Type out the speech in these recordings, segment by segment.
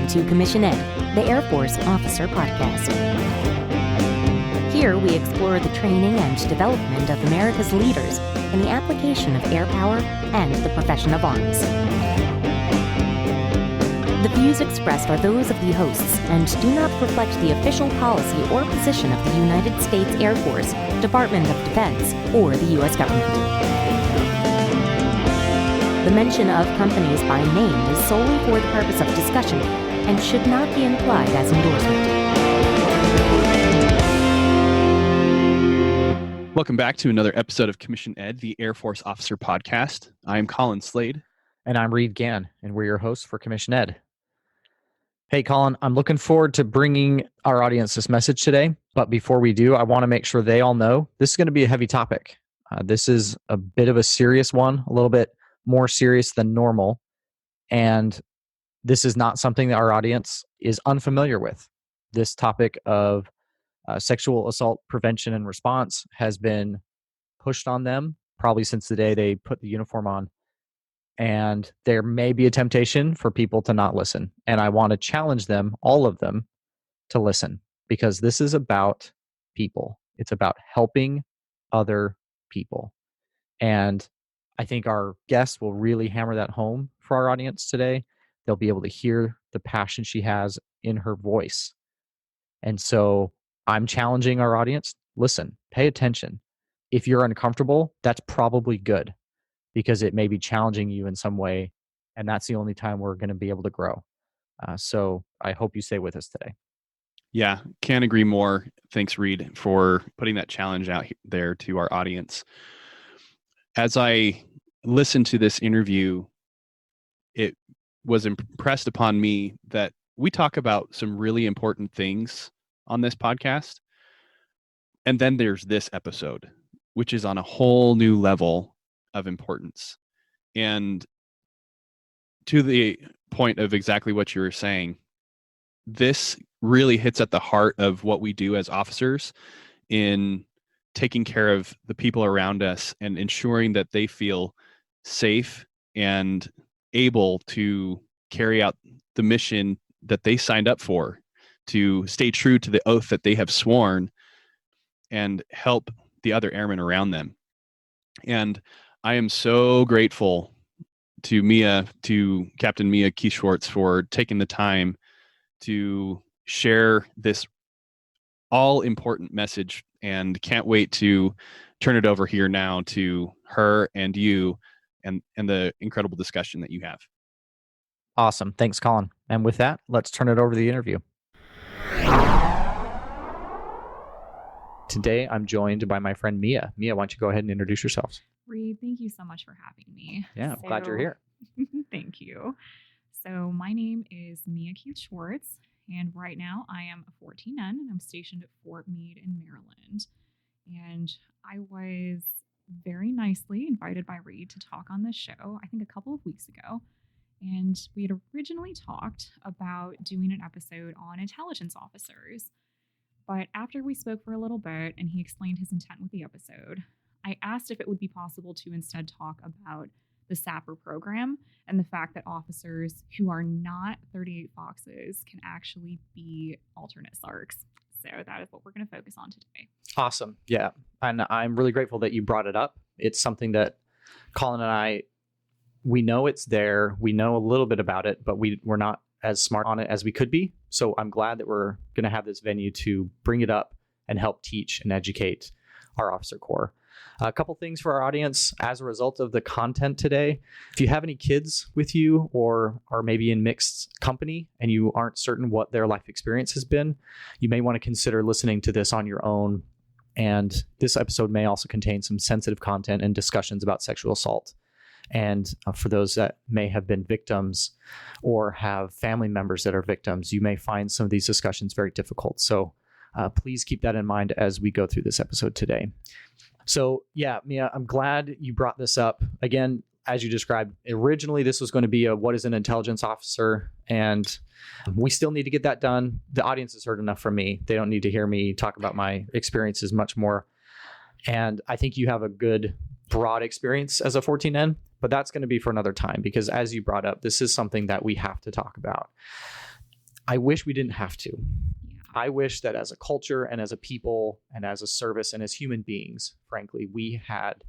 Welcome to Commission Ed, the Air Force Officer Podcast. Here we explore the training and development of America's leaders and the application of air power and the profession of arms. The views expressed are those of the hosts and do not reflect the official policy or position of the United States Air Force, Department of Defense, or the U.S. government. The mention of companies by name is solely for the purpose of discussion and should not be implied as endorsement. Welcome back to another episode of Commission Ed, the Air Force Officer Podcast. I am Colin Slade. And I'm Reed Gann, and we're your hosts for Commission Ed. Hey, Colin, I'm looking forward to bringing our audience this message today. But before we do, I want to make sure they all know this is going to be a heavy topic. This is a bit of a serious one, a little bit more serious than normal. And this is not something that our audience is unfamiliar with. This topic of sexual assault prevention and response has been pushed on them probably since the day they put the uniform on. And there may be a temptation for people to not listen. And I want to challenge them, all of them, to listen, because this is about people. It's about helping other people. And I think our guest will really hammer that home for our audience today. They'll be able to hear the passion she has in her voice. And so I'm challenging our audience, listen, pay attention. If you're uncomfortable, that's probably good because it may be challenging you in some way. And that's the only time we're going to be able to grow. So I hope you stay with us today. Yeah, can't agree more. Thanks, Reed, for putting that challenge out there to our audience. As I listened to this interview, it was impressed upon me that we talk about some really important things on this podcast. And then there's this episode, which is on a whole new level of importance. And to the point of exactly what you were saying, this really hits at the heart of what we do as officers in taking care of the people around us and ensuring that they feel safe and able to carry out the mission that they signed up for, to stay true to the oath that they have sworn and help the other airmen around them. And I am so grateful to Captain Mia Keith-Schwartz for taking the time to share this all important message, and can't wait to turn it over here now to her and you and the incredible discussion that you have. Awesome. Thanks, Colin. And with that, let's turn it over to the interview. Today, I'm joined by my friend Mia. Mia, why don't you go ahead and introduce yourselves? Reed, thank you so much for having me. Yeah, glad you're here. Thank you. So my name is Mia Keith-Schwartz, and right now I am a 14N, and I'm stationed at Fort Meade in Maryland. And I was very nicely invited by Reed to talk on this show, I think a couple of weeks ago. And we had originally talked about doing an episode on intelligence officers. But after we spoke for a little bit and he explained his intent with the episode, I asked if it would be possible to instead talk about the SAPR program and the fact that officers who are not 38 Foxes can actually be alternate SARCs. So that is what we're going to focus on today. Awesome. Yeah. And I'm really grateful that you brought it up. It's something that Colin and I, we know it's there. We know a little bit about it, but we're not as smart on it as we could be. So I'm glad that we're going to have this venue to bring it up and help teach and educate our officer corps. A couple things for our audience as a result of the content today. If you have any kids with you or are maybe in mixed company and you aren't certain what their life experience has been, you may want to consider listening to this on your own. And this episode may also contain some sensitive content and discussions about sexual assault. And for those that may have been victims or have family members that are victims, you may find some of these discussions very difficult. So please keep that in mind as we go through this episode today. So yeah, Mia, I'm glad you brought this up. Again, as you described, originally this was going to be a what is an intelligence officer? And we still need to get that done. The audience has heard enough from me. They don't need to hear me talk about my experiences much more. And I think you have a good broad experience as a 14N, but that's going to be for another time because as you brought up, this is something that we have to talk about. I wish we didn't have to. Yeah. I wish that as a culture and as a people and as a service and as human beings, frankly, we had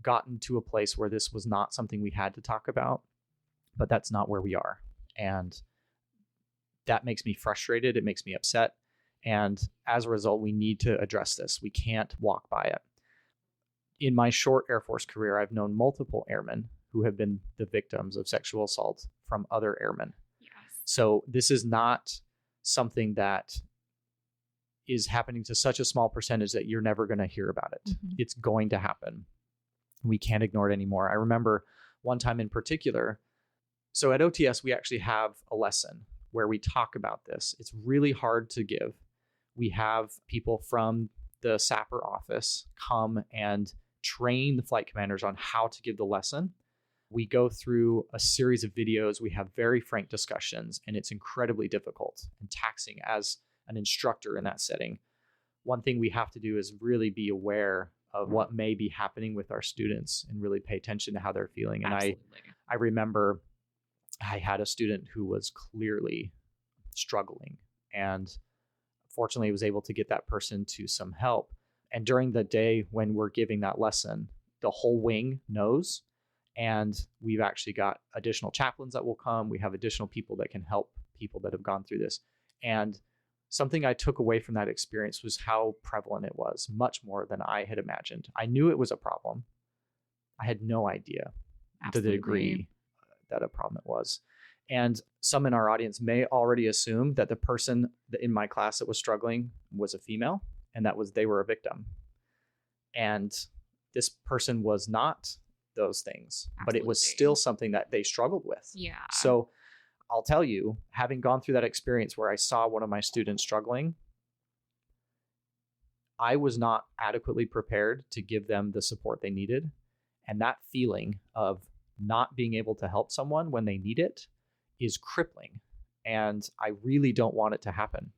gotten to a place where this was not something we had to talk about, but that's not where we are. And that makes me frustrated. It makes me upset. And as a result, we need to address this. We can't walk by it. In my short Air Force career, I've known multiple airmen who have been the victims of sexual assault from other airmen. Yes. So this is not something that is happening to such a small percentage that you're never going to hear about it. Mm-hmm. It's going to happen. We can't ignore it anymore. I remember one time in particular. So at OTS, we actually have a lesson where we talk about this. It's really hard to give. We have people from the SAPR office come and train the flight commanders on how to give the lesson. We go through a series of videos. We have very frank discussions, and it's incredibly difficult and taxing as an instructor in that setting. One thing we have to do is really be aware of what may be happening with our students and really pay attention to how they're feeling. And I remember I had a student who was clearly struggling, and fortunately was able to get that person to some help. And during the day when we're giving that lesson, the whole wing knows, and we've actually got additional chaplains that will come. We have additional people that can help people that have gone through this. And something I took away from that experience was how prevalent it was, much more than I had imagined. I knew it was a problem. I had no idea to the degree that a problem it was. And some in our audience may already assume that the person in my class that was struggling was a female, and they were a victim. And this person was not those things, but it was still something that they struggled with. Yeah. So I'll tell you, having gone through that experience where I saw one of my students struggling, I was not adequately prepared to give them the support they needed. And that feeling of not being able to help someone when they need it is crippling. And I really don't want it to happen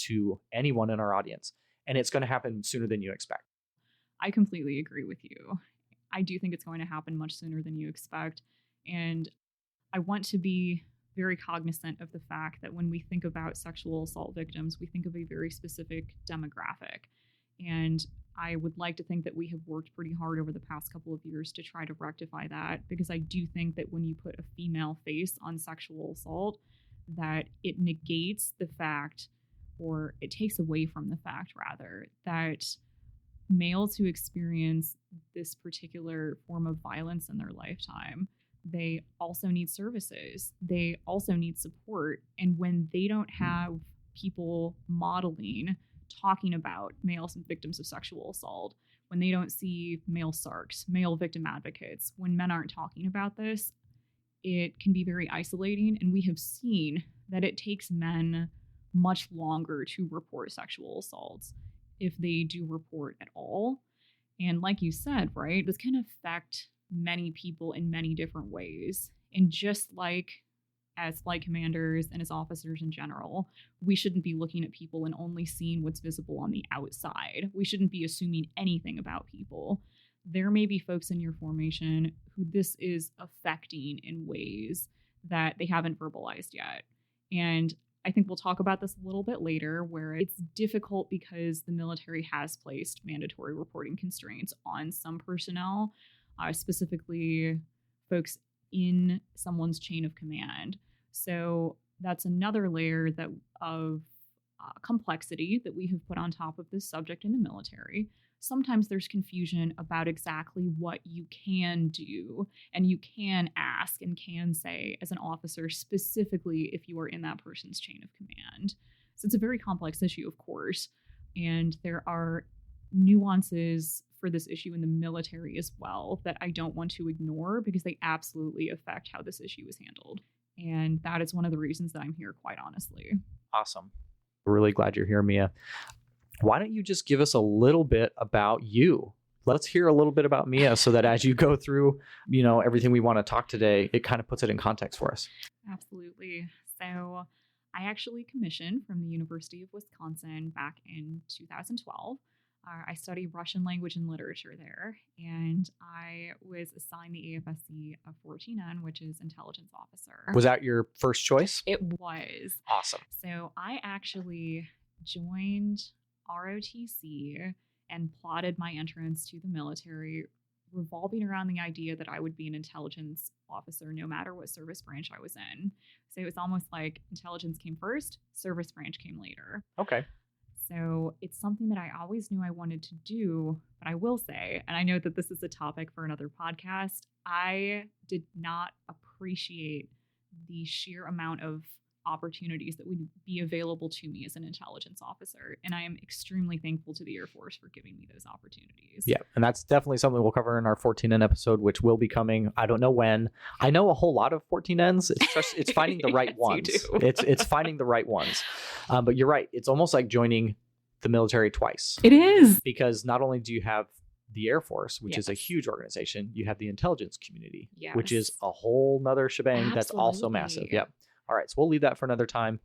to anyone in our audience. And it's going to happen sooner than you expect. I completely agree with you. I do think it's going to happen much sooner than you expect. And I want to be very cognizant of the fact that when we think about sexual assault victims, we think of a very specific demographic. And I would like to think that we have worked pretty hard over the past couple of years to try to rectify that, because I do think that when you put a female face on sexual assault, that it negates the fact, or it takes away from the fact, rather, that males who experience this particular form of violence in their lifetime, they also need services. They also need support. And when they don't have people modeling, talking about male victims of sexual assault, when they don't see male SARCs, male victim advocates, when men aren't talking about this, it can be very isolating. And we have seen that it takes men much longer to report sexual assaults, if they do report at all. And like you said, right, this can affect many people in many different ways. And just like as flight commanders and as officers in general, we shouldn't be looking at people and only seeing what's visible on the outside. We shouldn't be assuming anything about people. There may be folks in your formation who this is affecting in ways that they haven't verbalized yet. And I think we'll talk about this a little bit later, where it's difficult because the military has placed mandatory reporting constraints on some personnel, specifically folks in someone's chain of command. So that's another layer of complexity that we have put on top of this subject in the military. Sometimes there's confusion about exactly what you can do and you can ask and can say as an officer, specifically if you are in that person's chain of command. So it's a very complex issue, of course, and there are nuances for this issue in the military as well that I don't want to ignore, because they absolutely affect how this issue is handled. And that is one of the reasons that I'm here, quite honestly. Awesome. Really glad you're here, Mia. Why don't you just give us a little bit about you? Let's hear a little bit about Mia so that as you go through, everything we want to talk today, it kind of puts it in context for us. Absolutely. So I actually commissioned from the University of Wisconsin back in 2012. I studied Russian language and literature there, and I was assigned the AFSC of 14N, which is intelligence officer. Was that your first choice? It was. Awesome. So I actually joined ROTC and plotted my entrance to the military revolving around the idea that I would be an intelligence officer no matter what service branch I was in. So it was almost like intelligence came first, service branch came later. Okay. So it's something that I always knew I wanted to do, but I will say, and I know that this is a topic for another podcast, I did not appreciate the sheer amount of opportunities that would be available to me as an intelligence officer. And I am extremely thankful to the Air Force for giving me those opportunities. Yeah. And that's definitely something we'll cover in our 14N episode, which will be coming. I don't know when. I know a whole lot of 14Ns. It's just, it's finding the right Yes, ones. you do. It's finding the right ones. But you're right. It's almost like joining the military twice. It is. Because not only do you have the Air Force, which is a Yes. huge organization, you have the intelligence community, Yes. which is a whole nother shebang that's also massive. Absolutely. Yep. All right. So we'll leave that for another time.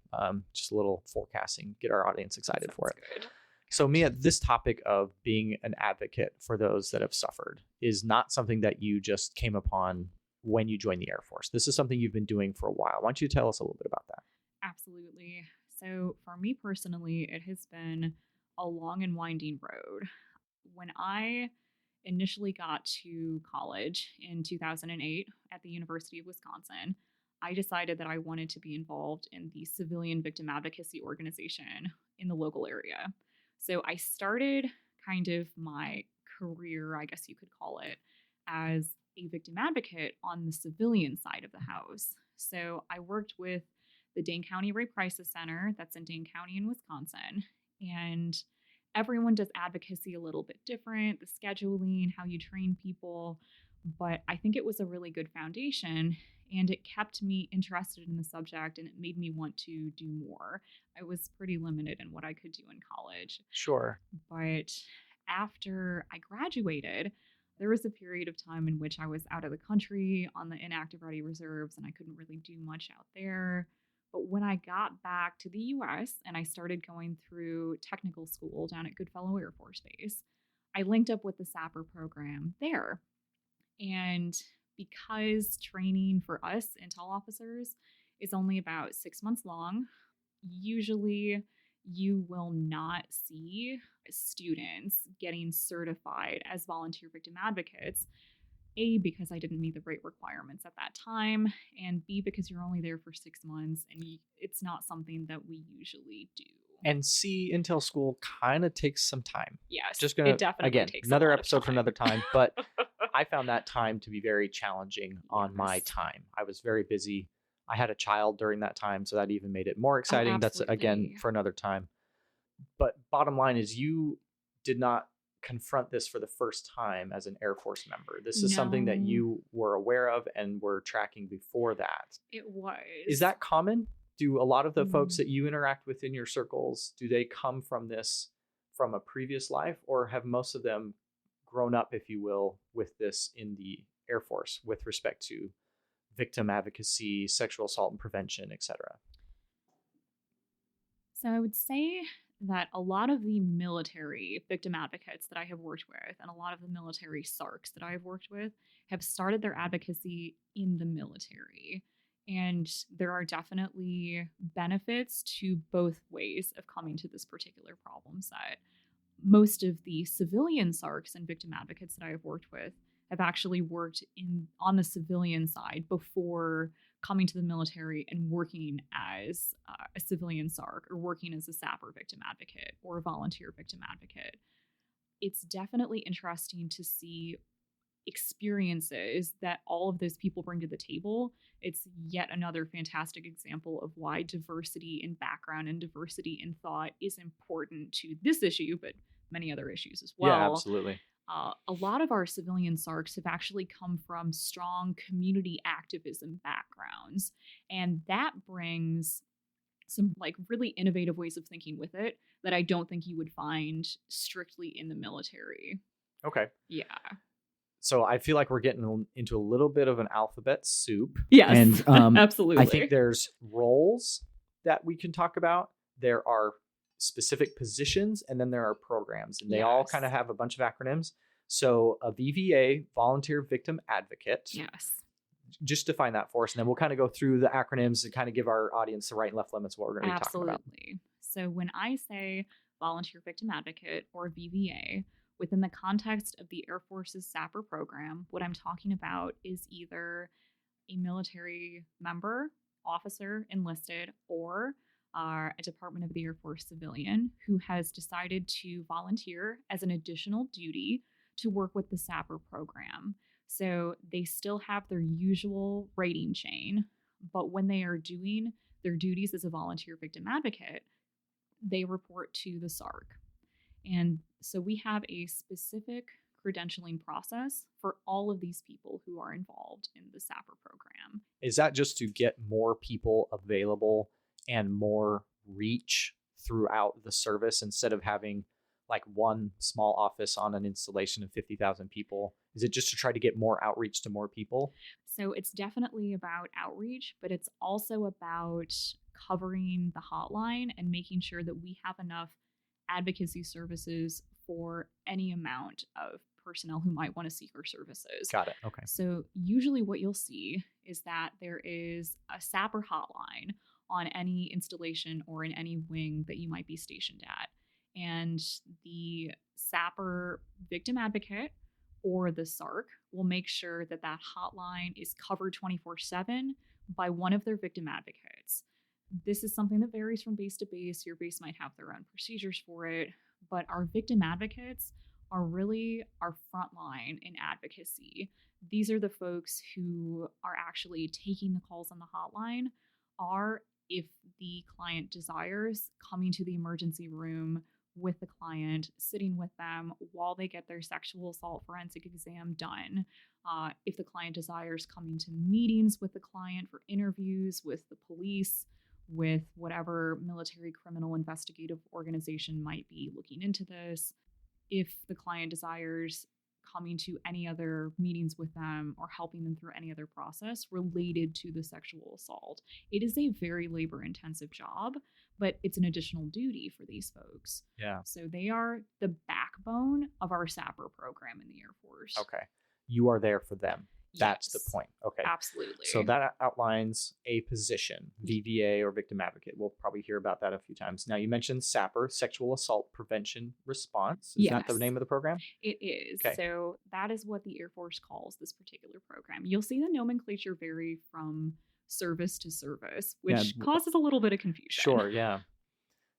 Just a little forecasting, get our audience excited for it. Sounds good. So Mia, this topic of being an advocate for those that have suffered is not something that you just came upon when you joined the Air Force. This is something you've been doing for a while. Why don't you tell us a little bit about that? Absolutely. So for me personally, it has been a long and winding road. When I initially got to college in 2008 at the University of Wisconsin, I decided that I wanted to be involved in the civilian victim advocacy organization in the local area. So I started kind of my career, I guess you could call it, as a victim advocate on the civilian side of the house. So I worked with the Dane County Rape Crisis Center that's in Dane County in Wisconsin. And everyone does advocacy a little bit different, the scheduling, how you train people. But I think it was a really good foundation, and it kept me interested in the subject, and it made me want to do more. I was pretty limited in what I could do in college. Sure. But after I graduated, there was a period of time in which I was out of the country on the inactive ready reserves, and I couldn't really do much out there. But when I got back to the US and I started going through technical school down at Goodfellow Air Force Base, I linked up with the SAPR program there. And because training for us intel officers is only about 6 months long, usually you will not see students getting certified as volunteer victim advocates. A, because I didn't meet the rate requirements at that time, and B, because you're only there for 6 months and it's not something that we usually do. And C, Intel school kind of takes some time. Yes, Just gonna, it definitely again, takes another a lot of episode for time. another time, but I found that time to be very challenging on my Yes. time. I was very busy. I had a child during that time, so that even made it more exciting. That's, again, absolutely. for another time. But bottom line is you did not confront this for the first time as an Air Force member. This is something that No. you were aware of and were tracking before that. It was. Is that common? Do a lot of the folks Mm. that you interact with in your circles, do they come from this from a previous life, or have most of them grown up, if you will, with this in the Air Force with respect to victim advocacy, sexual assault and prevention, etc.? So I would say that a lot of the military victim advocates that I have worked with and a lot of the military SARCs that I have worked with have started their advocacy in the military. And there are definitely benefits to both ways of coming to this particular problem set. Most of the civilian SARCs and victim advocates that I have worked with have actually worked on the civilian side before coming to the military and working as a civilian SARC or working as a SAPR victim advocate or a volunteer victim advocate. It's definitely interesting to see experiences that all of those people bring to the table. It's yet another fantastic example of why diversity in background and diversity in thought is important to this issue, but many other issues as well. Yeah, absolutely. A lot of our civilian SARCs have actually come from strong community activism backgrounds, and that brings some like really innovative ways of thinking with it that I don't think you would find strictly in the military. Okay. Yeah. So I feel like we're getting into a little bit of an alphabet soup. Yes. And absolutely. I think there's roles that we can talk about. There are specific positions, and then there are programs, and they all Yes. kind of have a bunch of acronyms. So a VVA, Volunteer Victim Advocate. Yes. Just define that for us, and then we'll kind of go through the acronyms and kind of give our audience the right and left limits of what we're going to be talking about. Absolutely. So when I say volunteer victim advocate or VVA, within the context of the Air Force's SAPR program, what I'm talking about is either a military member, officer, enlisted, or a Department of the Air Force civilian who has decided to volunteer as an additional duty to work with the SAPR program. So they still have their usual rating chain, but when they are doing their duties as a volunteer victim advocate, they report to the SARC. And so we have a specific credentialing process for all of these people who are involved in the SAPR program. Is that just to get more people available and more reach throughout the service instead of having like one small office on an installation of 50,000 people? Is it just to try to get more outreach to more people? So it's definitely about outreach, but it's also about covering the hotline and making sure that we have enough advocacy services for any amount of personnel who might want to seek our services. Got it. Okay. So usually what you'll see is that there is a SAPR hotline on any installation or in any wing that you might be stationed at. And the SAPR victim advocate or the SARC will make sure that that hotline is covered 24/7 by one of their victim advocates. This is something that varies from base to base. Your base might have their own procedures for it, but our victim advocates are really our front line in advocacy. These are the folks who are actually taking the calls on the hotline, are, if the client desires, coming to the emergency room with the client, sitting with them while they get their sexual assault forensic exam done. If the client desires, coming to meetings with the client for interviews with the police, with whatever military criminal investigative organization might be looking into this. If the client desires, coming to any other meetings with them or helping them through any other process related to the sexual assault. It is a very labor-intensive job, but it's an additional duty for these folks. Yeah. So they are the backbone of our SAPR program in the Air Force. Okay. You are there for them. That's the Yes, point. Okay. Absolutely. So that outlines a position, VVA or victim advocate. We'll probably hear about that a few times. Now, you mentioned SAPR, Sexual Assault Prevention Response. Is that the Yes. name of the program? It is. Okay. So that is what the Air Force calls this particular program. You'll see the nomenclature vary from service to service, which causes a little bit of confusion. Sure, yeah.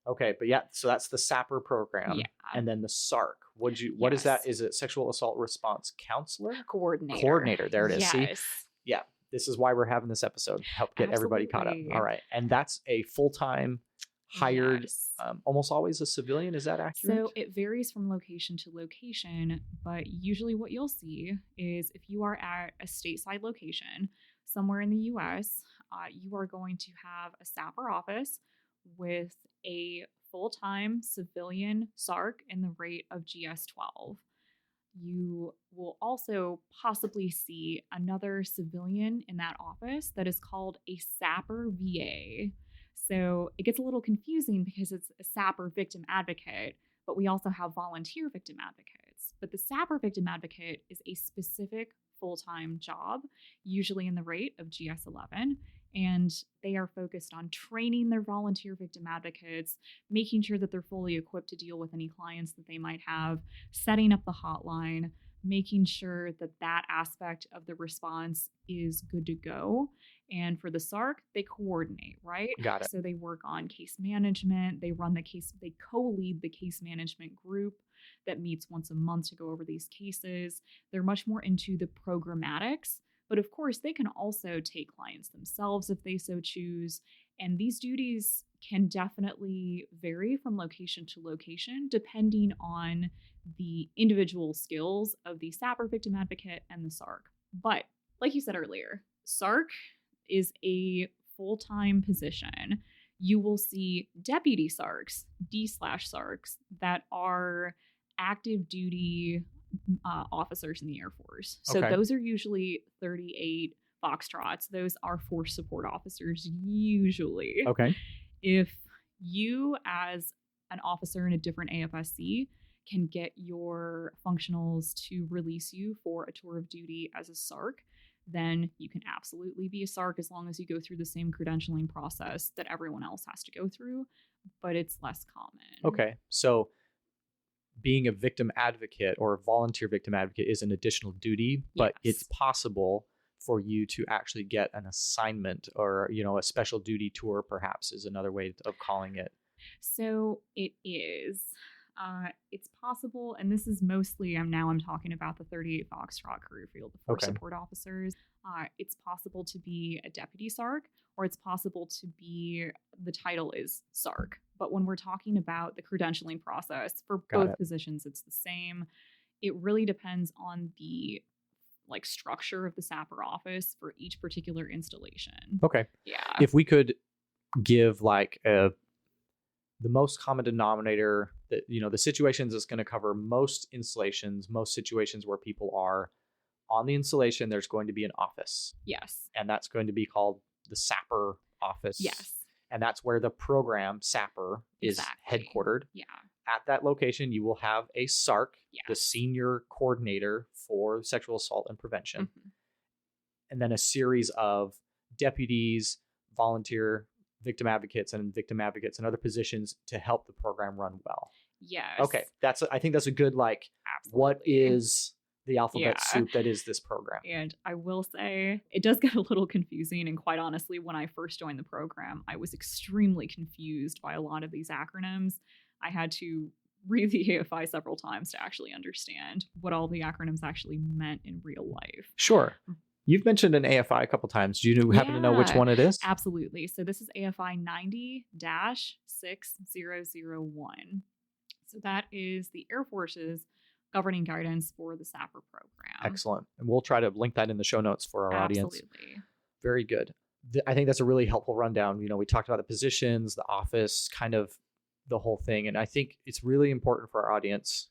Okay, but yeah, so that's the SAPR program. Yeah. And then the SARC. What is that? Is it Sexual Assault Response Counselor? Coordinator. There it is. Yes. See? Yeah. This is why we're having this episode. Help get everybody caught up. Absolutely. All right. And that's a full-time hired, Yes. almost always a civilian. Is that accurate? So it varies from location to location, but usually what you'll see is if you are at a stateside location somewhere in the U.S., you are going to have a SAPR office with a full-time civilian SARC in the rate of GS-12. You will also possibly see another civilian in that office that is called a SAPR VA. So it gets a little confusing because it's a SAPR victim advocate, but we also have volunteer victim advocates. But the SAPR victim advocate is a specific full-time job, usually in the rate of GS-11, and they are focused on training their volunteer victim advocates, making sure that they're fully equipped to deal with any clients that they might have, setting up the hotline, making sure that that aspect of the response is good to go. And for the SARC, they coordinate, right? Got it. So they work on case management, they run the case, they co-lead the case management group that meets once a month to go over these cases. They're much more into the programmatics, but of course they can also take clients themselves if they so choose. And these duties can definitely vary from location to location depending on the individual skills of the SAPR victim advocate and the SARC. But like you said earlier, SARC is a full-time position. You will see deputy SARCs, D/SARCs, that are active duty officers in the Air Force. So Okay. those are usually 38 Foxtrots. Those are force support officers usually. Okay. If you as an officer in a different AFSC can get your functionals to release you for a tour of duty as a SARC, then you can absolutely be a SARC as long as you go through the same credentialing process that everyone else has to go through, but it's less common. Okay. So being a victim advocate or a volunteer victim advocate is an additional duty, but Yes. it's possible for you to actually get an assignment or, a special duty tour, perhaps, is another way of calling it. So it is. It's possible, and this is mostly, I'm talking about the 38 Foxtrot crew field, the force Okay. support officers. It's possible to be a deputy SARC, or it's possible to be, the title is SARC. But when we're talking about the credentialing process for Got both it. positions, it's the same. It really depends on the structure of the SAPR office for each particular installation. Okay. Yeah. If we could give the most common denominator that, the situations that's going to cover most installations, most situations where people are on the installation, there's going to be an office. Yes. And that's going to be called the SAPR office. Yes. And that's where the program SAPR is Exactly. headquartered. Yeah. At that location, you will have a SARC, the Yes. senior coordinator for sexual assault and prevention, Mhm. and then a series of deputies, volunteer victim advocates and other positions to help the program run well. Yes. Okay. I think that's a good, what Absolutely. is the alphabet Yeah. soup that is this program? And I will say it does get a little confusing. And quite honestly, when I first joined the program, I was extremely confused by a lot of these acronyms. I had to read the AFI several times to actually understand what all the acronyms actually meant in real life. Sure. You've mentioned an AFI a couple times. Do you happen to know which Yeah, one it is? Absolutely. So this is AFI 90-6001. So that is the Air Force's governing guidance for the SAPR program. Excellent. And we'll try to link that in the show notes for our audience. Absolutely. Very good. I think that's a really helpful rundown. We talked about the positions, the office, kind of the whole thing. And I think it's really important for our audience.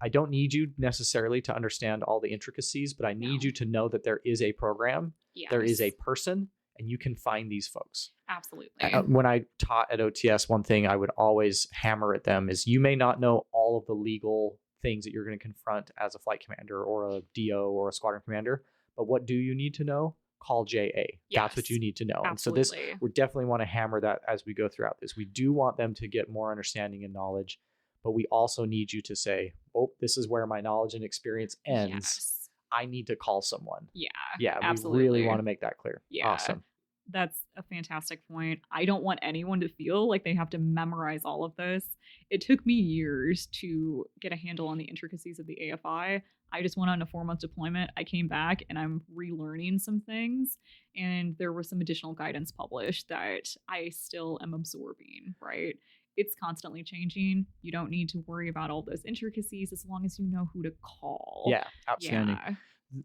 I don't need you necessarily to understand all the intricacies, but I need you to know that there is a program, Yes. there is a person, and you can find these folks. Absolutely. When I taught at OTS, one thing I would always hammer at them is you may not know all of the legal things that you're going to confront as a flight commander or a DO or a squadron commander, but what do you need to know? Call JA. That's what Yes. you need to know. Absolutely. And so we definitely want to hammer that as we go throughout this. We do want them to get more understanding and knowledge, but we also need you to say, oh, this is where my knowledge and experience ends. Yes. I need to call someone. Yeah. Yeah, absolutely. we really want to make that clear. Yeah. Awesome. That's a fantastic point. I don't want anyone to feel like they have to memorize all of this. It took me years to get a handle on the intricacies of the AFI. I just went on a 4-month deployment. I came back and I'm relearning some things. And there was some additional guidance published that I still am absorbing, right? It's constantly changing. You don't need to worry about all those intricacies as long as you know who to call. Yeah, outstanding. Yeah.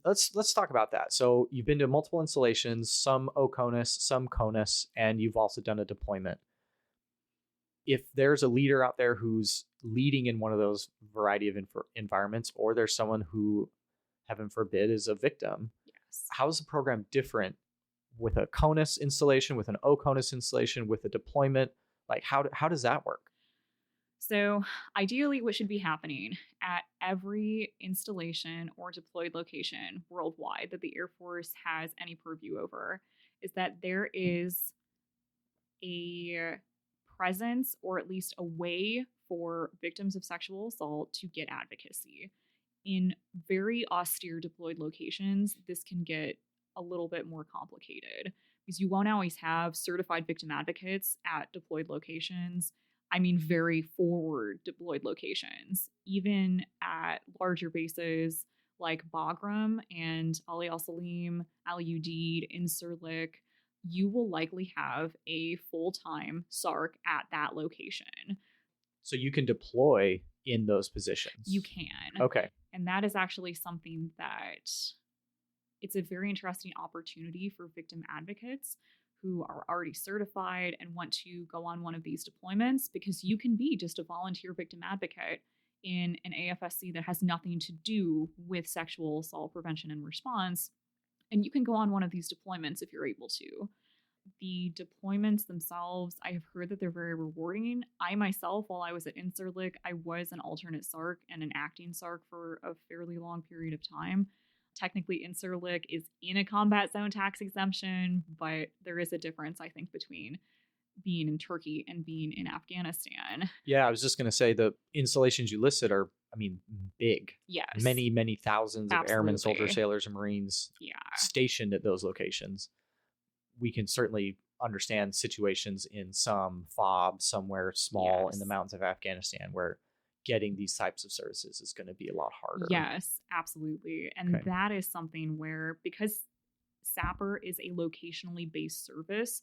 Let's talk about that. So you've been to multiple installations, some OCONUS, some CONUS, and you've also done a deployment. If there's a leader out there who's leading in one of those variety of environments, or there's someone who, heaven forbid, is a victim, Yes. how is the program different with a CONUS installation, with an OCONUS installation, with a deployment? Like, how does that work? So ideally what should be happening at every installation or deployed location worldwide that the Air Force has any purview over is that there is a presence, or at least a way for victims of sexual assault to get advocacy. In very austere deployed locations, this can get a little bit more complicated because you won't always have certified victim advocates at deployed locations. I mean, very forward deployed locations. Even at larger bases like Bagram and Ali Al Salim, Al Udeid, Incirlik, you will likely have a full-time SARC at that location. So you can deploy in those positions. You can. Okay. And that is actually something that it's a very interesting opportunity for victim advocates who are already certified and want to go on one of these deployments, because you can be just a volunteer victim advocate in an AFSC that has nothing to do with sexual assault prevention and response. And you can go on one of these deployments if you're able to. The deployments themselves, I have heard that they're very rewarding. I myself, while I was at INSERLIC, I was an alternate SARC and an acting SARC for a fairly long period of time. Technically, INSERLIC is in a combat zone tax exemption, but there is a difference, I think, between being in Turkey and being in Afghanistan. Yeah, I was just going to say the installations you listed are, big. Yes. Many thousands of airmen, Absolutely. soldiers, sailors, and Marines Yeah. stationed at those locations. We can certainly understand situations in some FOB somewhere small in the Yes. mountains of Afghanistan where getting these types of services is going to be a lot harder. Yes, absolutely. And Okay. that is something where, because SAPR is a locationally based service,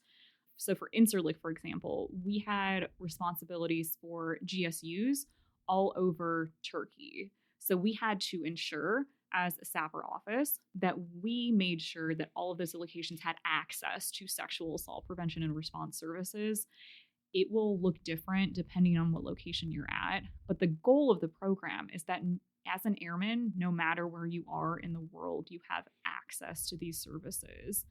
so for INSERLIC, for example, we had responsibilities for GSUs all over Turkey. So we had to ensure, as a SAPR office, that we made sure that all of those locations had access to sexual assault prevention and response services. It will look different depending on what location you're at, but the goal of the program is that as an airman, no matter where you are in the world, you have access to these services.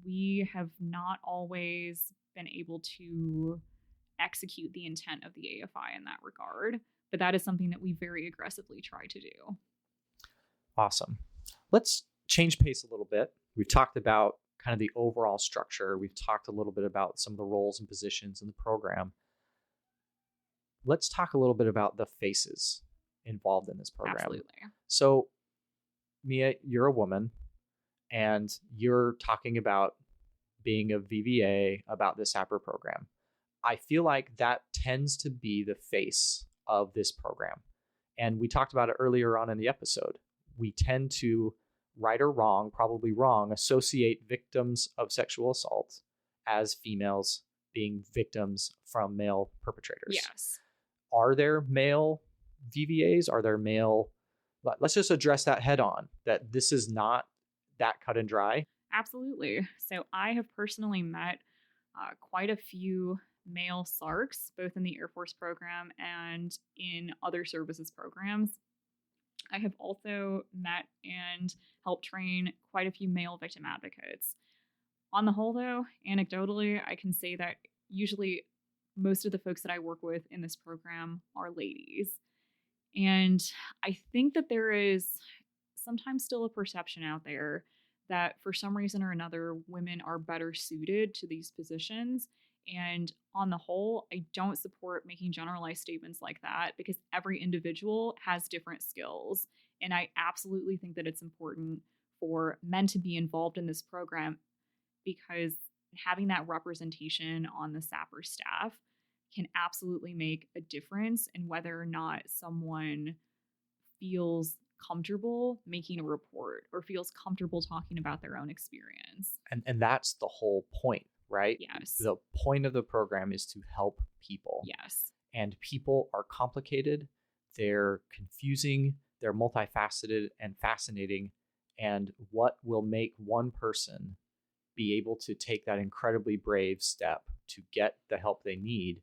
We have not always been able to execute the intent of the AFI in that regard, but that is something that we very aggressively try to do. Awesome. Let's change pace a little bit. We've talked about kind of the overall structure. We've talked a little bit about some of the roles and positions in the program. Let's talk a little bit about the faces involved in this program. Absolutely. So, Mia, you're a woman, and you're talking about being a VVA, about the SAPR program. I feel like that tends to be the face of this program. And we talked about it earlier on in the episode. We tend to, right or wrong, probably wrong, associate victims of sexual assault as females being victims from male perpetrators. Yes. Are there male VVAs? Are there male... Let's just address that head on, that this is not that cut and dry. Absolutely. So I have personally met quite a few male SARCs, both in the Air Force program and in other services programs. I have also met and helped train quite a few male victim advocates. On the whole, though, anecdotally, I can say that usually most of the folks that I work with in this program are ladies. And I think that there is sometimes still a perception out there that for some reason or another, women are better suited to these positions. And on the whole, I don't support making generalized statements like that, because every individual has different skills. And I absolutely think that it's important for men to be involved in this program, because having that representation on the SAPR staff can absolutely make a difference in whether or not someone feels comfortable making a report or feels comfortable talking about their own experience. And that's the whole point, right? Yes. The point of the program is to help people. Yes. And people are complicated, they're confusing, they're multifaceted and fascinating. And what will make one person be able to take that incredibly brave step to get the help they need,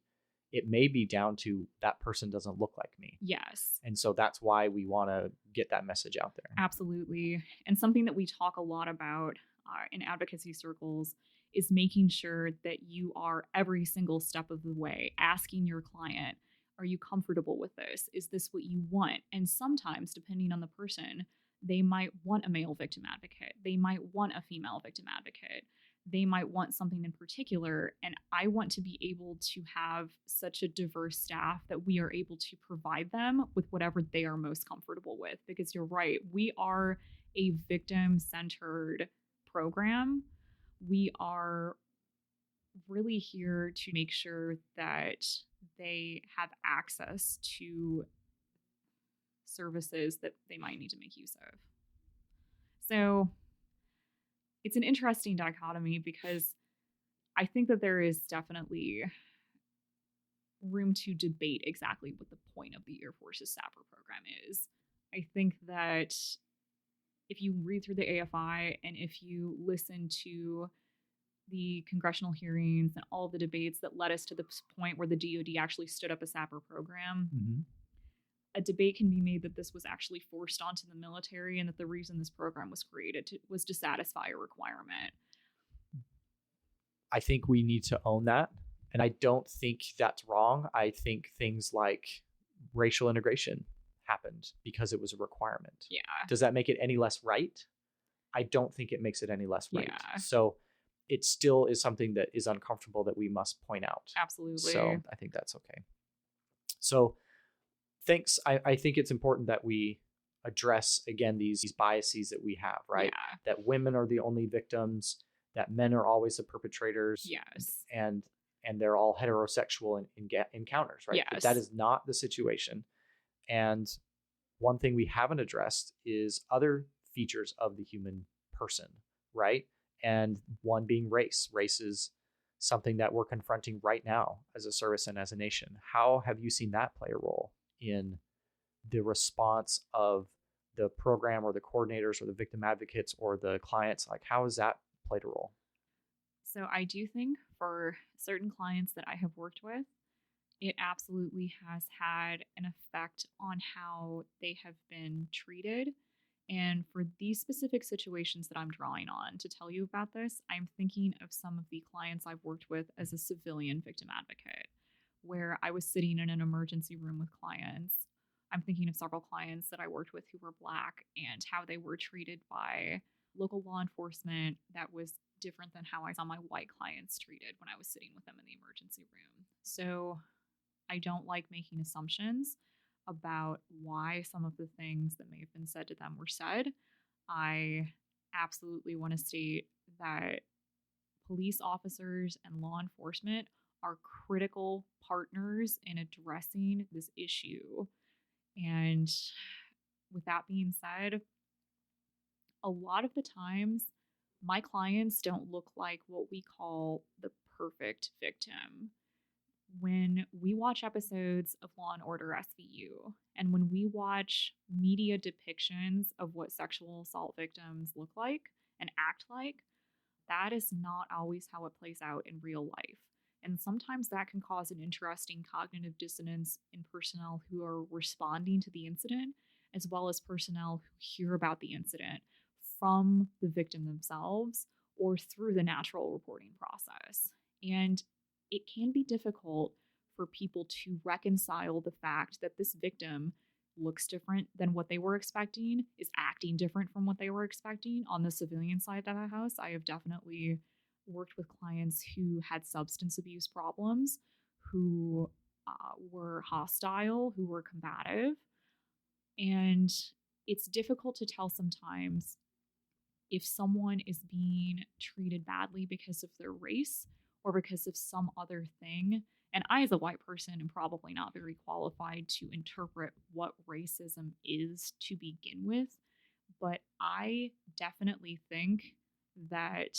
it may be down to that person doesn't look like me. Yes. And so that's why we want to get that message out there. Absolutely. And something that we talk a lot about in advocacy circles is making sure that you are every single step of the way asking your client, are you comfortable with this? Is this what you want? And sometimes, depending on the person, they might want a male victim advocate. They might want a female victim advocate. They might want something in particular. And I want to be able to have such a diverse staff that we are able to provide them with whatever they are most comfortable with. Because you're right, we are a victim-centered program. We are really here to make sure that they have access to services that they might need to make use of. So it's an interesting dichotomy, because I think that there is definitely room to debate exactly what the point of the Air Force's SAPR program is. I think that if you read through the AFI and if you listen to the congressional hearings and all of the debates that led us to the point where the DoD actually stood up a SAPR program, a debate can be made that this was actually forced onto the military and that the reason this program was created was to satisfy a requirement. I think we need to own that. And I don't think that's wrong. I think things like racial integration happened because it was a requirement. Yeah. Does that make it any less right? I don't think it makes it any less right. Yeah. So it still is something that is uncomfortable that we must point out. Absolutely. So I think that's okay. So thanks. I think it's important that we address, again, these biases that we have, right? Yeah. That women are the only victims, that men are always the perpetrators. Yes. And they're all heterosexual in encounters, right? Yes. But that is not the situation. And one thing we haven't addressed is other features of the human person, right? And one being race. Race is something that we're confronting right now as a service and as a nation. How have you seen that play a role in the response of the program or the coordinators or the victim advocates or the clients? Like, how has that played a role? So I do think for certain clients that I have worked with, it absolutely has had an effect on how they have been treated. And for these specific situations that I'm drawing on to tell you about this, I'm thinking of some of the clients I've worked with as a civilian victim advocate, where I was sitting in an emergency room with clients. I'm thinking of several clients that I worked with who were Black and how they were treated by local law enforcement that was different than how I saw my white clients treated when I was sitting with them in the emergency room. So I don't like making assumptions about why some of the things that may have been said to them were said. I absolutely want to state that police officers and law enforcement are critical partners in addressing this issue. And with that being said, a lot of the times, my clients don't look like what we call the perfect victim. When we watch episodes of Law and Order SVU, and when we watch media depictions of what sexual assault victims look like and act like, that is not always how it plays out in real life. And sometimes that can cause an interesting cognitive dissonance in personnel who are responding to the incident, as well as personnel who hear about the incident from the victim themselves or through the natural reporting process. And it can be difficult for people to reconcile the fact that this victim looks different than what they were expecting, is acting different from what they were expecting. On the civilian side of the house, I have definitely worked with clients who had substance abuse problems, who were hostile, who were combative. And it's difficult to tell sometimes if someone is being treated badly because of their race or because of some other thing. And I, as a white person, am probably not very qualified to interpret what racism is to begin with. But I definitely think that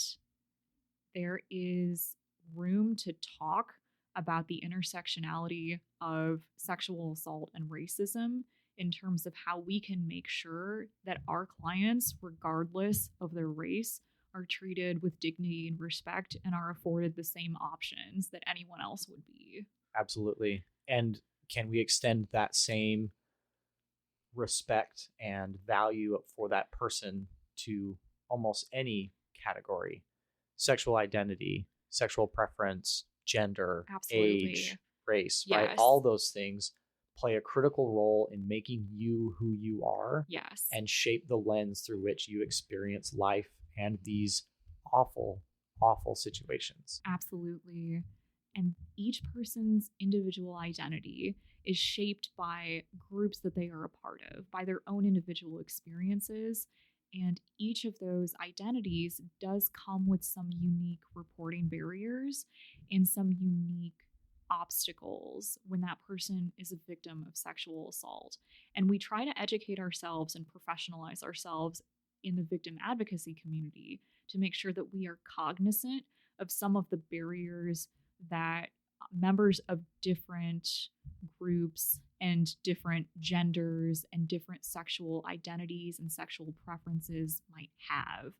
there is room to talk about the intersectionality of sexual assault and racism in terms of how we can make sure that our clients, regardless of their race, are treated with dignity and respect and are afforded the same options that anyone else would be. Absolutely. And can we extend that same respect and value for that person to almost any category? Sexual identity, sexual preference, gender, Absolutely. age, race, Yes. right? All those things play a critical role in making you who you are. Yes. And shape the lens through which you experience life and these awful, awful situations. Absolutely. And each person's individual identity is shaped by groups that they are a part of, by their own individual experiences. And each of those identities does come with some unique reporting barriers and some unique obstacles when that person is a victim of sexual assault. And we try to educate ourselves and professionalize ourselves in the victim advocacy community to make sure that we are cognizant of some of the barriers that members of different groups and different genders and different sexual identities and sexual preferences might have,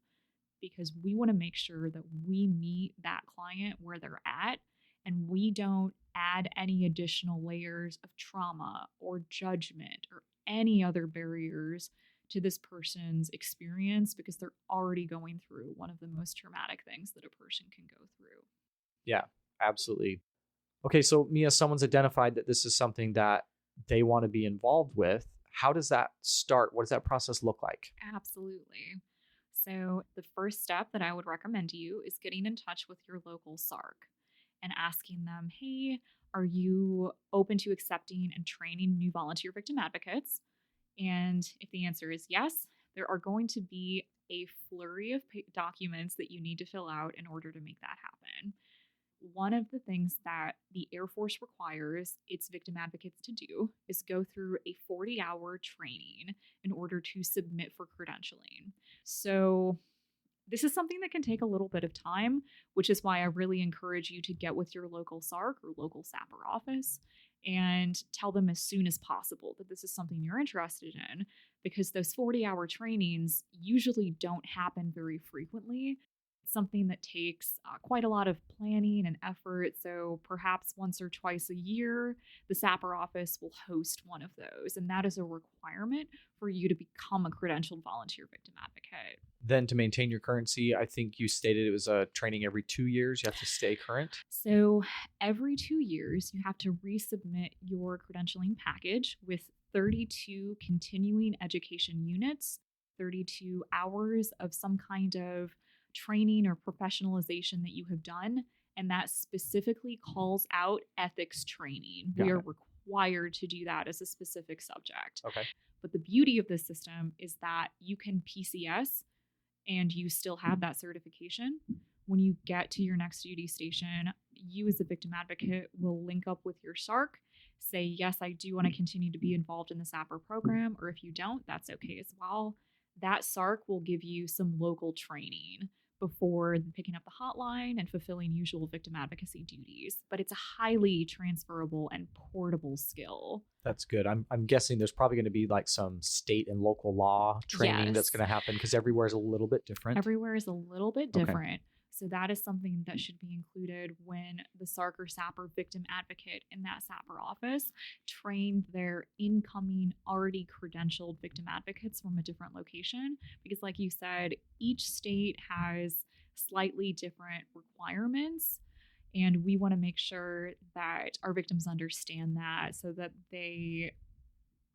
because we want to make sure that we meet that client where they're at and we don't add any additional layers of trauma or judgment or any other barriers to this person's experience, because they're already going through one of the most traumatic things that a person can go through. Yeah, absolutely. Okay, so Mia, someone's identified that this is something that they want to be involved with. How does that start? What does that process look like? Absolutely. So, the first step that I would recommend to you is getting in touch with your local SARC and asking them, hey, are you open to accepting and training new volunteer victim advocates? And if the answer is yes, there are going to be a flurry of documents that you need to fill out in order to make that happen. One of the things that the Air Force requires its victim advocates to do is go through a 40-hour training in order to submit for credentialing. So, this is something that can take a little bit of time, which is why I really encourage you to get with your local SARC or local SAPR office and tell them as soon as possible that this is something you're interested in, because those 40-hour trainings usually don't happen very frequently. It's something that takes quite a lot of planning and effort. So perhaps once or twice a year, the SAPR office will host one of those. And that is a requirement for you to become a credentialed volunteer victim advocate. Then to maintain your currency, I think you stated it was a training every 2 years. You have to stay current. So every 2 years, you have to resubmit your credentialing package with 32 continuing education units, 32 hours of some kind of training or professionalization that you have done. And that specifically calls out ethics training. We are required to do that as a specific subject. Okay. But the beauty of this system is that you can PCS and you still have that certification. When you get to your next duty station, you as a victim advocate will link up with your SARC, say, yes, I do want to continue to be involved in the SAPR program, or if you don't, that's okay as well. That SARC will give you some local training before picking up the hotline and fulfilling usual victim advocacy duties. But it's a highly transferable and portable skill. That's good. I'm guessing there's probably going to be like some state and local law training that's going to happen because everywhere is a little bit different. Everywhere is a little bit different. So that is something that should be included when the SARC or SAPR victim advocate in that SAPR office trained their incoming already credentialed victim advocates from a different location. Because like you said, each state has slightly different requirements. And we want to make sure that our victims understand that so that they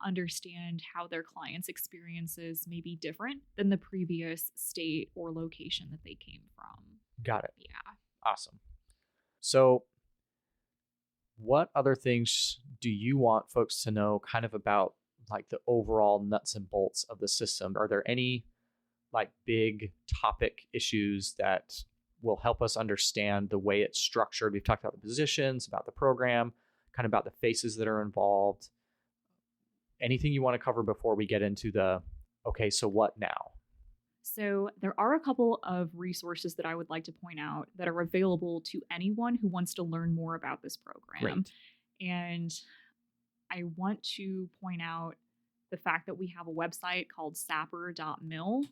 understand how their clients' experiences may be different than the previous state or location that they came from. Got it. Yeah. Awesome. So what other things do you want folks to know kind of about like the overall nuts and bolts of the system? Are there any like big topic issues that will help us understand the way it's structured? We've talked about the positions, about the program, kind of about the faces that are involved. Anything you want to cover before we get into the, okay, so what now? So there are a couple of resources that I would like to point out that are available to anyone who wants to learn more about this program. Great. And I want to point out the fact that we have a website called sapr.mil.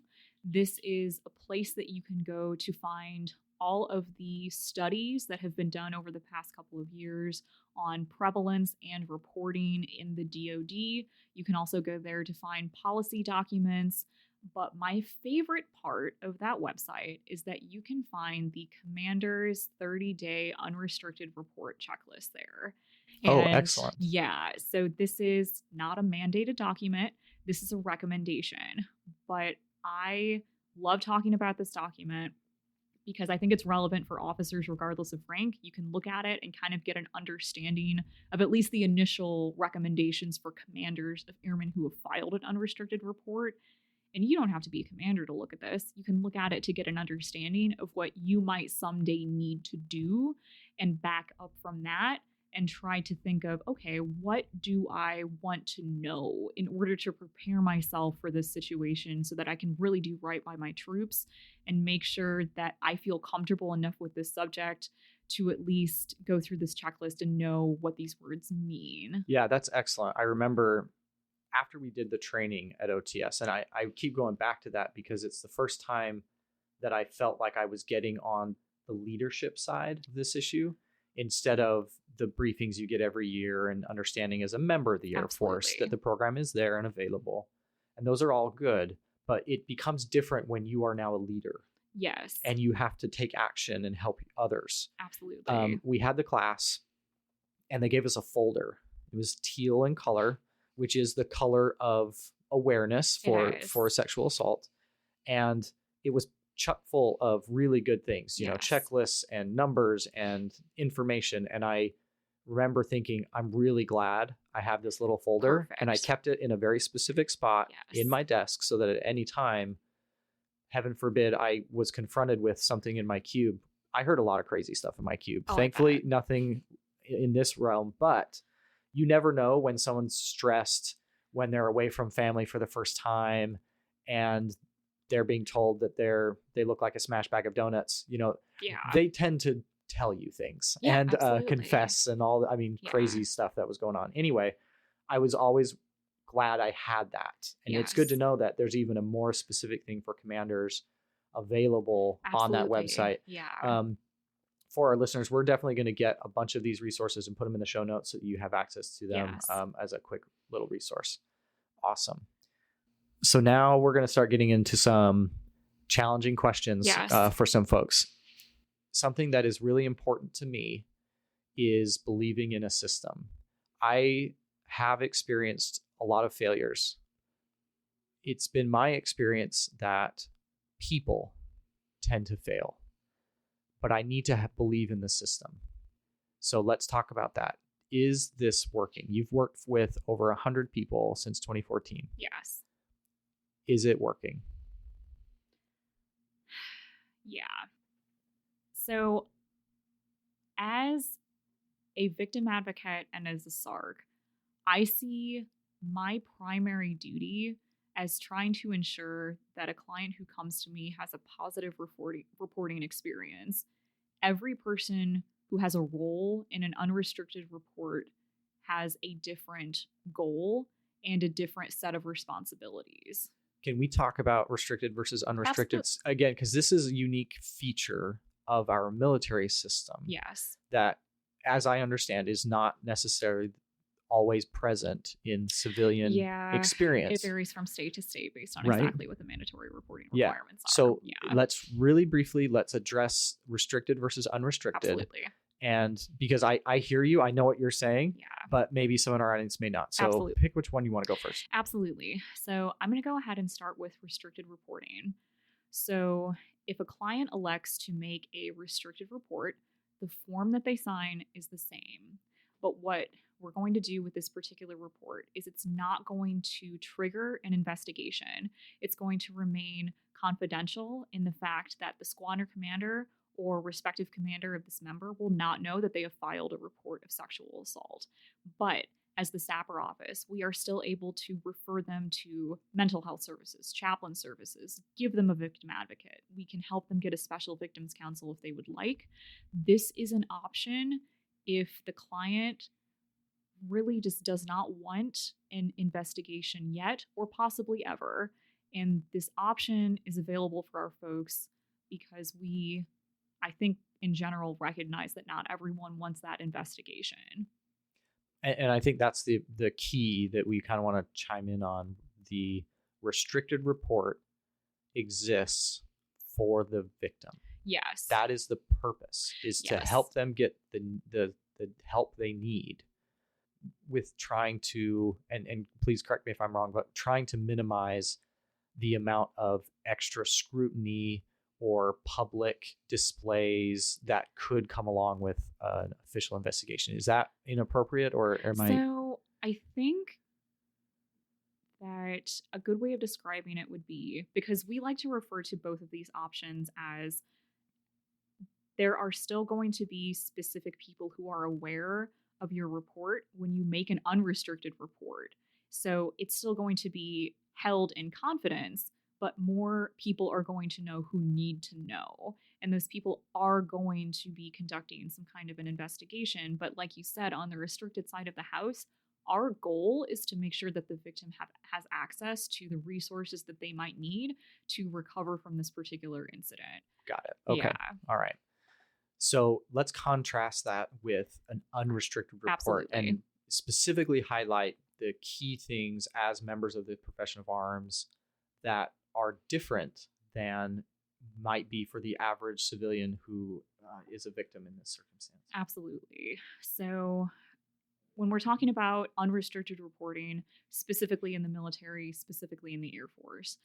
This is a place that you can go to find all of the studies that have been done over the past couple of years on prevalence and reporting in the DoD. You can also go there to find policy documents. But my favorite part of that website is that you can find the commander's 30-day unrestricted report checklist there. And excellent. Yeah. So this is not a mandated document. This is a recommendation. But I love talking about this document because I think it's relevant for officers regardless of rank. You can look at it and kind of get an understanding of at least the initial recommendations for commanders of airmen who have filed an unrestricted report. And you don't have to be a commander to look at this. You can look at it to get an understanding of what you might someday need to do and back up from that and try to think of, okay, what do I want to know in order to prepare myself for this situation so that I can really do right by my troops and make sure that I feel comfortable enough with this subject to at least go through this checklist and know what these words mean. Yeah, that's excellent. I remember after we did the training at OTS, and I keep going back to that because it's the first time that I felt like I was getting on the leadership side of this issue instead of the briefings you get every year and understanding as a member of the Air Force that the program is there and available. And those are all good, but it becomes different when you are now a leader. Yes. and you have to take action and help others. Absolutely. We had the class, and they gave us a folder. It was teal in color, which is the color of awareness for sexual assault. And it was chock full of really good things, you know, checklists and numbers and information. And I remember thinking, I'm really glad I have this little folder. Perfect. And I kept it in a very specific spot in my desk so that at any time, heaven forbid, I was confronted with something in my cube. I heard a lot of crazy stuff in my cube. Thankfully, nothing in this realm, but you never know when someone's stressed, when they're away from family for the first time, and they're being told that they look like a smashed bag of donuts. You know, they tend to tell you things and confess and all. Crazy stuff that was going on. Anyway, I was always glad I had that, and it's good to know that there's even a more specific thing for commanders available on that website. For our listeners, we're definitely going to get a bunch of these resources and put them in the show notes so that you have access to them as a quick little resource. Awesome. So now we're going to start getting into some challenging questions for some folks. Something that is really important to me is believing in a system. I have experienced a lot of failures. It's been my experience that people tend to fail, but I need to believe in the system. So let's talk about that. Is this working? You've worked with over 100 people since 2014. Yes. Is it working? Yeah. So as a victim advocate and as a SARC, I see my primary duty as trying to ensure that a client who comes to me has a positive reporting experience. Every person who has a role in an unrestricted report has a different goal and a different set of responsibilities. Can we talk about restricted versus unrestricted again? Because this is a unique feature of our military system. Yes. That, as I understand, is not necessarily always present in civilian experience. It varies from state to state based on exactly what the mandatory reporting requirements are. So let's really briefly, let's address restricted versus unrestricted. Absolutely. And because I hear you, I know what you're saying, but maybe some in our audience may not. So pick which one you want to go first. Absolutely. So I'm going to go ahead and start with restricted reporting. So if a client elects to make a restricted report, the form that they sign is the same. But what we're going to do with this particular report is it's not going to trigger an investigation. It's going to remain confidential in the fact that the squadron commander or respective commander of this member will not know that they have filed a report of sexual assault. But as the SAPR office, we are still able to refer them to mental health services, chaplain services, give them a victim advocate. We can help them get a special victims counsel if they would like. This is an option if the client really just does not want an investigation yet or possibly ever. And this option is available for our folks because we, I think, in general, recognize that not everyone wants that investigation. And I think that's the key that we kind of want to chime in on. The restricted report exists for the victim. Yes. That is the purpose, is to help them get the help they need with trying to, and please correct me if I'm wrong, but trying to minimize the amount of extra scrutiny or public displays that could come along with an official investigation. Is that inappropriate, or am I? So I think that a good way of describing it would be, because we like to refer to both of these options as there are still going to be specific people who are aware of your report when you make an unrestricted report. So it's still going to be held in confidence, but more people are going to know who need to know. And those people are going to be conducting some kind of an investigation. But like you said, on the restricted side of the house, our goal is to make sure that the victim has access to the resources that they might need to recover from this particular incident. Got it. Okay. Yeah. All right. So let's contrast that with an unrestricted report. Absolutely. And specifically highlight the key things as members of the profession of arms that are different than might be for the average civilian who is a victim in this circumstance? Absolutely. So when we're talking about unrestricted reporting, specifically in the military, specifically in the Air Force,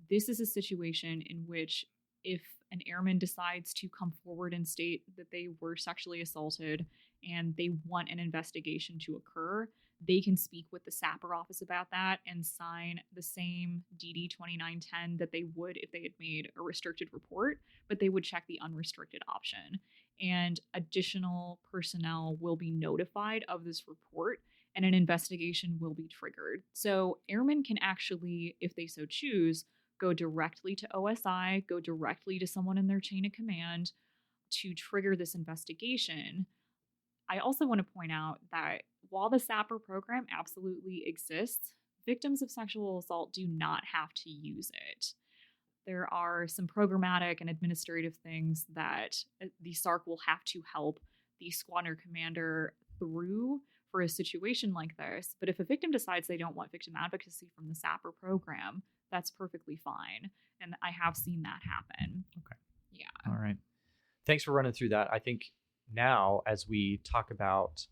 this is a situation in which if an airman decides to come forward and state that they were sexually assaulted and they want an investigation to occur, they can speak with the SAPR office about that and sign the same DD 2910 that they would if they had made a restricted report, but they would check the unrestricted option. And additional personnel will be notified of this report and an investigation will be triggered. So airmen can actually, if they so choose, go directly to OSI, go directly to someone in their chain of command to trigger this investigation. I also want to point out that while the SAPR program absolutely exists, victims of sexual assault do not have to use it. There are some programmatic and administrative things that the SARC will have to help the squadron commander through for a situation like this. But if a victim decides they don't want victim advocacy from the SAPR program, that's perfectly fine. And I have seen that happen. Okay. Yeah. All right. Thanks for running through that. I think now as we talk about,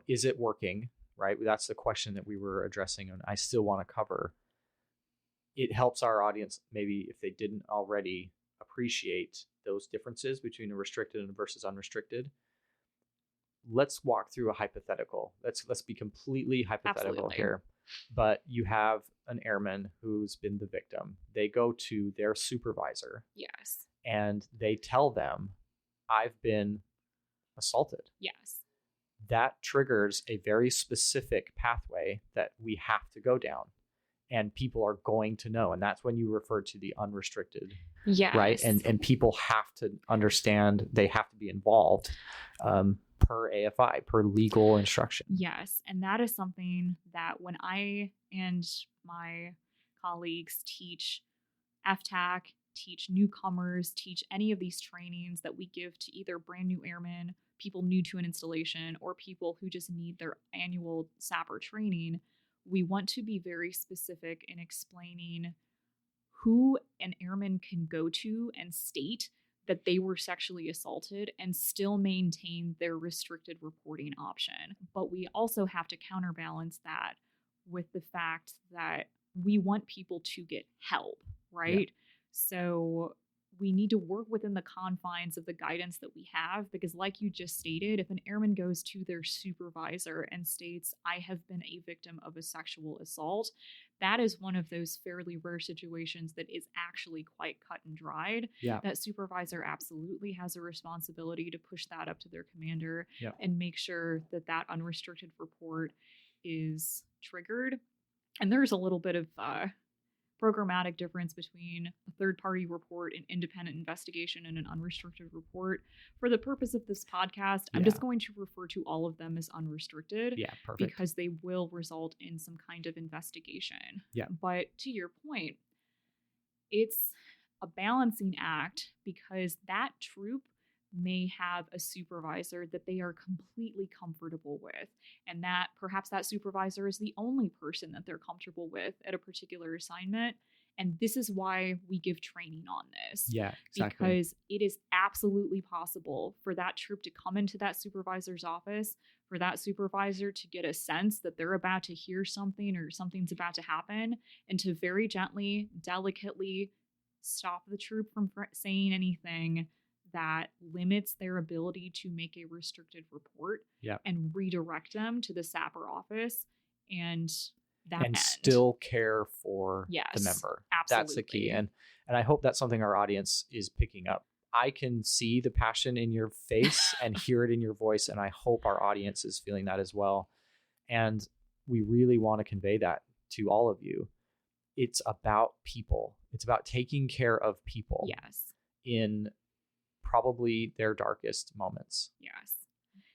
is it working, right? That's the question that we were addressing and I still want to cover. It helps our audience, maybe if they didn't already appreciate those differences between a restricted and versus unrestricted. Let's walk through a hypothetical. Let's be completely hypothetical Absolutely. here. But you have an airman who's been the victim. They go to their supervisor. Yes. And they tell them, I've been assaulted. Yes. That triggers a very specific pathway that we have to go down. And people are going to know. And that's when you refer to the unrestricted. Yes. Right. And people have to understand, they have to be involved per AFI, per legal instruction. Yes. And that is something that when I and my colleagues teach FTAC, teach newcomers, teach any of these trainings that we give to either brand new airmen, people new to an installation, or people who just need their annual SAPR training, we want to be very specific in explaining who an airman can go to and state that they were sexually assaulted and still maintain their restricted reporting option. But we also have to counterbalance that with the fact that we want people to get help, right? Yeah. So we need to work within the confines of the guidance that we have, because like you just stated, if an airman goes to their supervisor and states, I have been a victim of a sexual assault, that is one of those fairly rare situations that is actually quite cut and dried. Yeah. That supervisor absolutely has a responsibility to push that up to their commander yeah. and make sure that that unrestricted report is triggered. And there's a little bit of programmatic difference between a third-party report, an independent investigation, and an unrestricted report. For the purpose of this podcast, I'm just going to refer to all of them as unrestricted. Yeah, perfect. Because they will result in some kind of investigation. Yeah. But to your point, it's a balancing act because that troop may have a supervisor that they are completely comfortable with, and that perhaps that supervisor is the only person that they're comfortable with at a particular assignment. And this is why we give training on this. Yeah, exactly. Because it is absolutely possible for that troop to come into that supervisor's office, for that supervisor to get a sense that they're about to hear something or something's about to happen, and to very gently, delicately stop the troop from saying anything that limits their ability to make a restricted report, and redirect them to the SAPR office and still care for the member. Absolutely. That's the key. And I hope that's something our audience is picking up. I can see the passion in your face and hear it in your voice. And I hope our audience is feeling that as well. And we really want to convey that to all of you. It's about people. It's about taking care of people. Yes. In probably their darkest moments. Yes.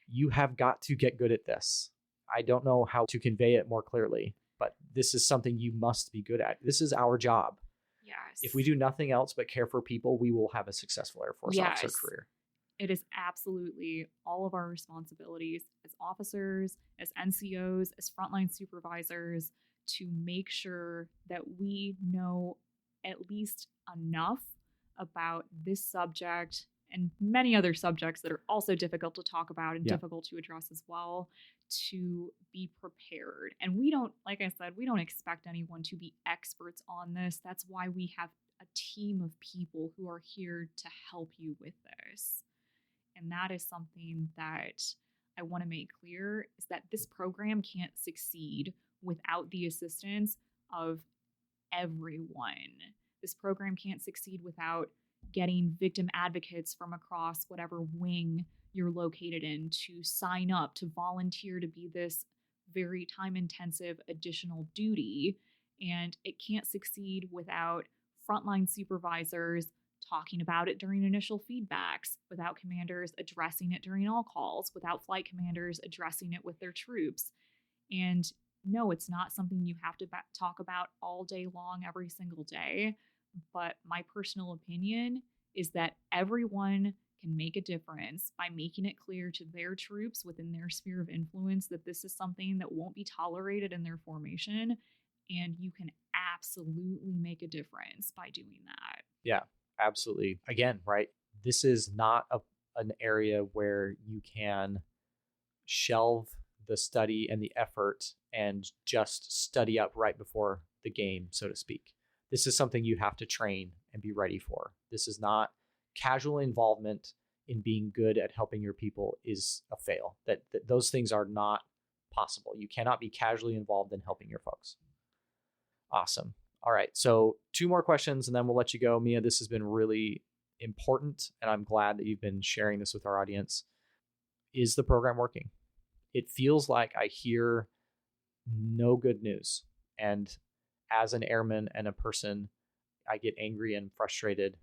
You have got to get good at this. I don't know how to convey it more clearly, but this is something you must be good at. This is our job. Yes. If we do nothing else but care for people, we will have a successful Air Force officer career. It is absolutely all of our responsibilities as officers, as NCOs, as frontline supervisors to make sure that we know at least enough about this subject and many other subjects that are also difficult to talk about and difficult to address as well, to be prepared. And we don't, like I said, we don't expect anyone to be experts on this. That's why we have a team of people who are here to help you with this. And that is something that I want to make clear, is that this program can't succeed without the assistance of everyone. This program can't succeed without getting victim advocates from across whatever wing you're located in to sign up, to volunteer to be this very time-intensive additional duty. And it can't succeed without frontline supervisors talking about it during initial feedbacks, without commanders addressing it during all calls, without flight commanders addressing it with their troops. And no, it's not something you have to talk about all day long, every single day. But my personal opinion is that everyone can make a difference by making it clear to their troops within their sphere of influence that this is something that won't be tolerated in their formation. And you can absolutely make a difference by doing that. Yeah, absolutely. Again, right? This is not an area where you can shelve the study and the effort and just study up right before the game, so to speak. This is something you have to train and be ready for. This is not casual involvement in being good at helping your people is a fail. That those things are not possible. You cannot be casually involved in helping your folks. Awesome. All right. So 2 more questions and then we'll let you go. Mia, this has been really important and I'm glad that you've been sharing this with our audience. Is the program working? It feels like I hear no good news. And as an airman and a person, I get angry and frustrated.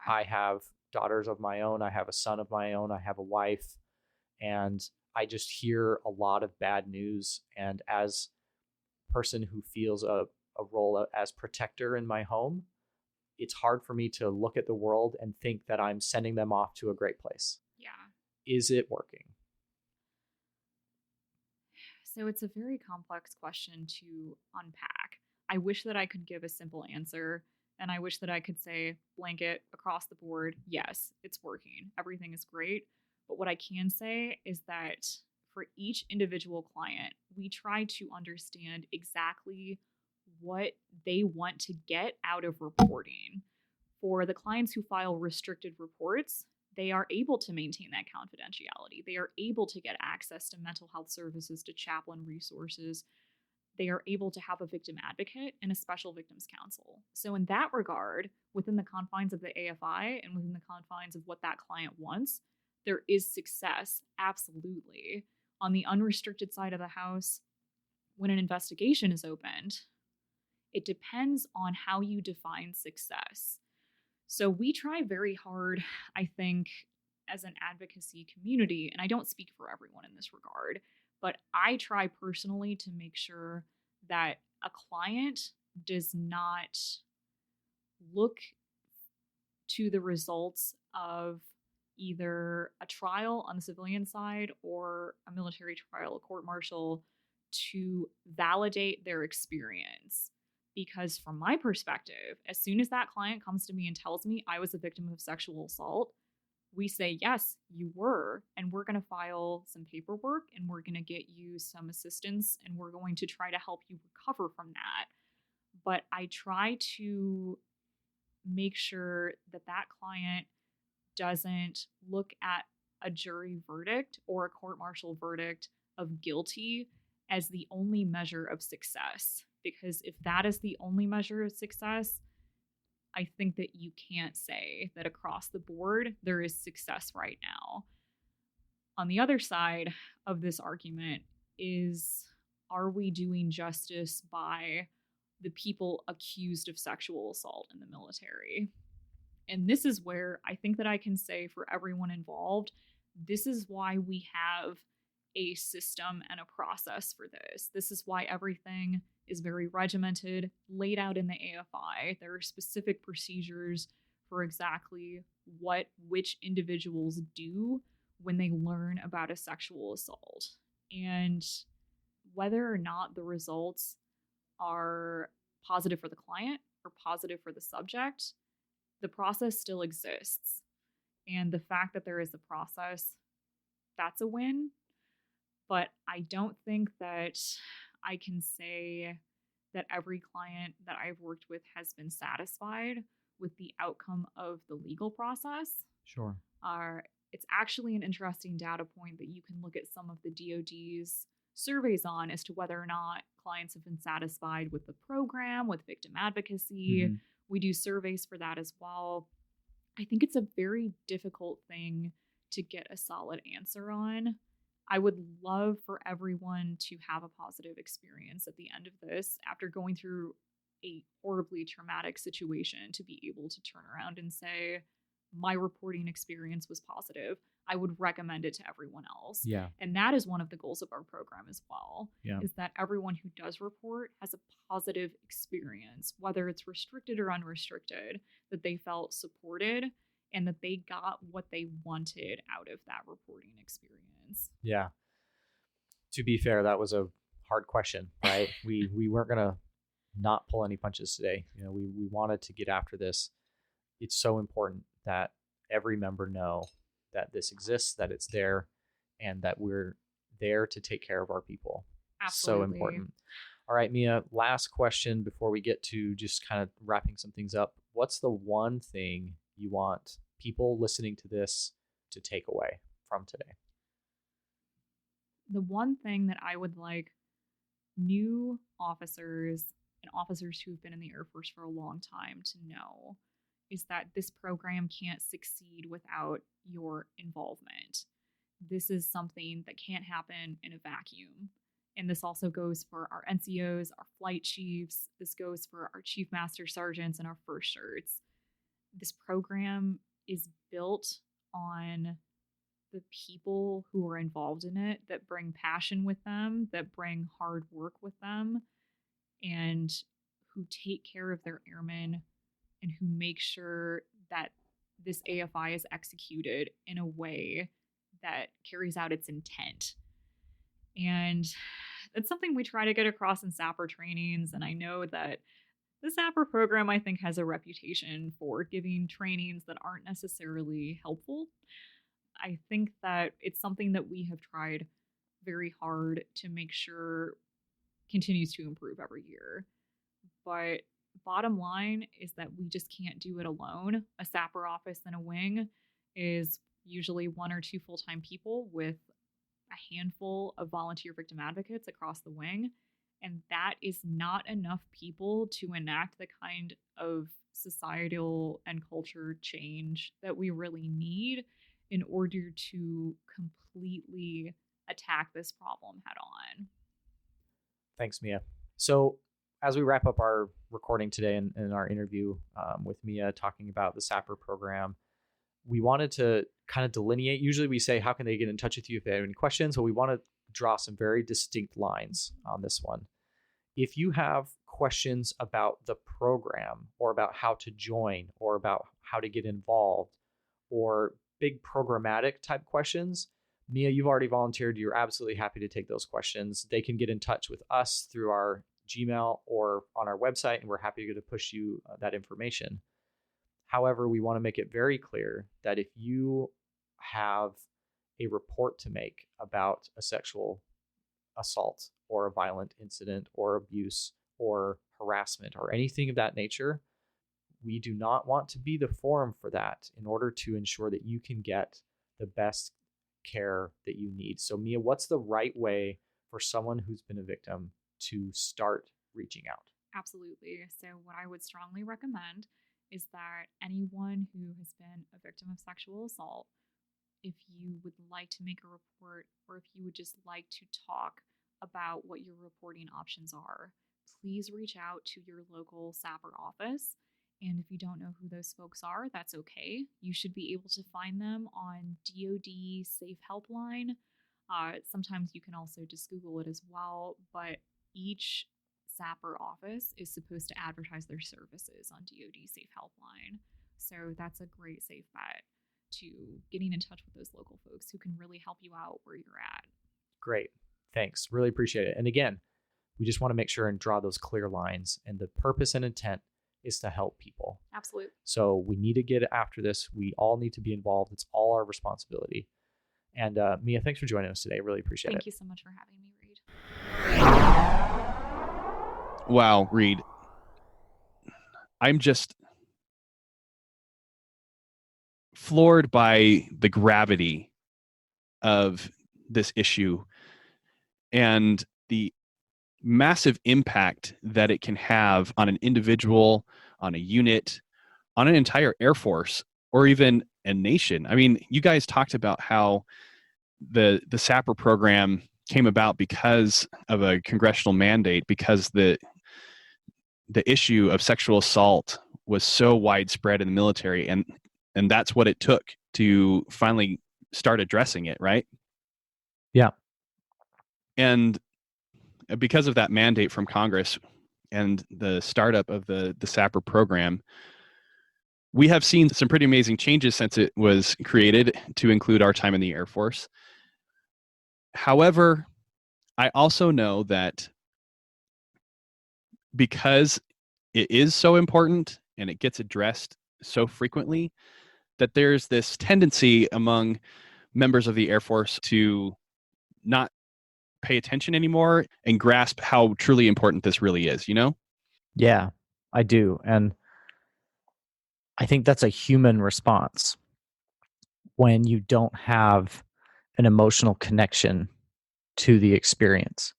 I have daughters of my own. I have a son of my own. I have a wife. And I just hear a lot of bad news. And as a person who feels a role as protector in my home, it's hard for me to look at the world and think that I'm sending them off to a great place. Yeah. Is it working? So it's a very complex question to unpack. I wish that I could give a simple answer, and I wish that I could say blanket across the board, yes, it's working. Everything is great. But what I can say is that for each individual client, we try to understand exactly what they want to get out of reporting. For the clients who file restricted reports, they are able to maintain that confidentiality. They are able to get access to mental health services, to chaplain resources. They are able to have a victim advocate and a special victims counsel. So in that regard, within the confines of the AFI and within the confines of what that client wants, there is success, absolutely. On the unrestricted side of the house, when an investigation is opened, it depends on how you define success. So we try very hard, I think, as an advocacy community, and I don't speak for everyone in this regard, but I try personally to make sure that a client does not look to the results of either a trial on the civilian side or a military trial, a court-martial, to validate their experience. Because from my perspective, as soon as that client comes to me and tells me I was a victim of sexual assault, we say, yes, you were, and we're going to file some paperwork and we're going to get you some assistance and we're going to try to help you recover from that. But I try to make sure that that client doesn't look at a jury verdict or a court-martial verdict of guilty as the only measure of success. Because if that is the only measure of success, I think that you can't say that across the board there is success right now. On the other side of this argument is, are we doing justice by the people accused of sexual assault in the military? And this is where I think that I can say for everyone involved, this is why we have a system and a process for this. This is why everything is very regimented, laid out in the AFI. There are specific procedures for exactly what which individuals do when they learn about a sexual assault. And whether or not the results are positive for the client or positive for the subject, the process still exists. And the fact that there is a process, that's a win. But I don't think that I can say that every client that I've worked with has been satisfied with the outcome of the legal process. Sure. It's actually an interesting data point that you can look at some of the DoD's surveys on as to whether or not clients have been satisfied with the program, with victim advocacy. Mm-hmm. We do surveys for that as well. I think it's a very difficult thing to get a solid answer on. I would love for everyone to have a positive experience at the end of this after going through a horribly traumatic situation, to be able to turn around and say, my reporting experience was positive. I would recommend it to everyone else. Yeah. And that is one of the goals of our program as well, Yeah. is that everyone who does report has a positive experience, whether it's restricted or unrestricted, that they felt supported and that they got what they wanted out of that reporting experience. Yeah. To be fair, that was a hard question, right? we weren't going to not pull any punches today. We wanted to get after this. It's so important that every member know that this exists, that it's there, and that we're there to take care of our people. Absolutely. So important. All right, Mia, last question before we get to just kind of wrapping some things up. What's the one thing you want people listening to this to take away from today? The one thing that I would like new officers and officers who've been in the Air Force for a long time to know is that this program can't succeed without your involvement. This is something that can't happen in a vacuum. And this also goes for our NCOs, our flight chiefs. This goes for our chief master sergeants and our first certs. This program is built on the people who are involved in it, that bring passion with them, that bring hard work with them, and who take care of their airmen and who make sure that this AFI is executed in a way that carries out its intent. And it's something we try to get across in SAPR trainings. And I know that the SAPR program, I think, has a reputation for giving trainings that aren't necessarily helpful. I think that it's something that we have tried very hard to make sure continues to improve every year. But bottom line is that we just can't do it alone. A SAPR office and a wing is usually 1 or 2 full-time people with a handful of volunteer victim advocates across the wing. And that is not enough people to enact the kind of societal and culture change that we really need in order to completely attack this problem head on. Thanks, Mia. So as we wrap up our recording today and our interview with Mia talking about the SAPR program, we wanted to kind of delineate. Usually we say, how can they get in touch with you if they have any questions? But we want to draw some very distinct lines on this one. If you have questions about the program or about how to join or about how to get involved or big programmatic type questions, Mia, you've already volunteered. You're absolutely happy to take those questions. They can get in touch with us through our Gmail or on our website, and we're happy to push you that information. However, we want to make it very clear that if you have a report to make about a sexual assault or a violent incident or abuse or harassment or anything of that nature, we do not want to be the forum for that in order to ensure that you can get the best care that you need. So Mia, what's the right way for someone who's been a victim to start reaching out? Absolutely. So what I would strongly recommend is that anyone who has been a victim of sexual assault, if you would like to make a report or if you would just like to talk about what your reporting options are, please reach out to your local SAPR office. And if you don't know who those folks are, that's okay. You should be able to find them on DoD Safe Helpline. Sometimes you can also just Google it as well, but each SAPR office is supposed to advertise their services on DoD Safe Helpline. So that's a great safe bet to getting in touch with those local folks who can really help you out where you're at. Great. Thanks. Really appreciate it. And again, we just want to make sure and draw those clear lines. And the purpose and intent is to help people. Absolutely. So we need to get after this. We all need to be involved. It's all our responsibility. And Mia, thanks for joining us today. I really appreciate it. Thank you so much for having me, Reed. Wow, Reed. I'm just floored by the gravity of this issue and the massive impact that it can have on an individual, on a unit, on an entire Air Force, or even a nation. I mean, you guys talked about how the SAPR program came about because of a congressional mandate, because the issue of sexual assault was so widespread in the military, and that's what it took to finally start addressing it, right? Yeah. And because of that mandate from Congress and the startup of the SAPR program, we have seen some pretty amazing changes since it was created to include our time in the Air Force. However, I also know that because it is so important and it gets addressed so frequently, that there's this tendency among members of the Air Force to not pay attention anymore and grasp how truly important this really is, you know? Yeah, I do. And I think that's a human response when you don't have an emotional connection to the experience.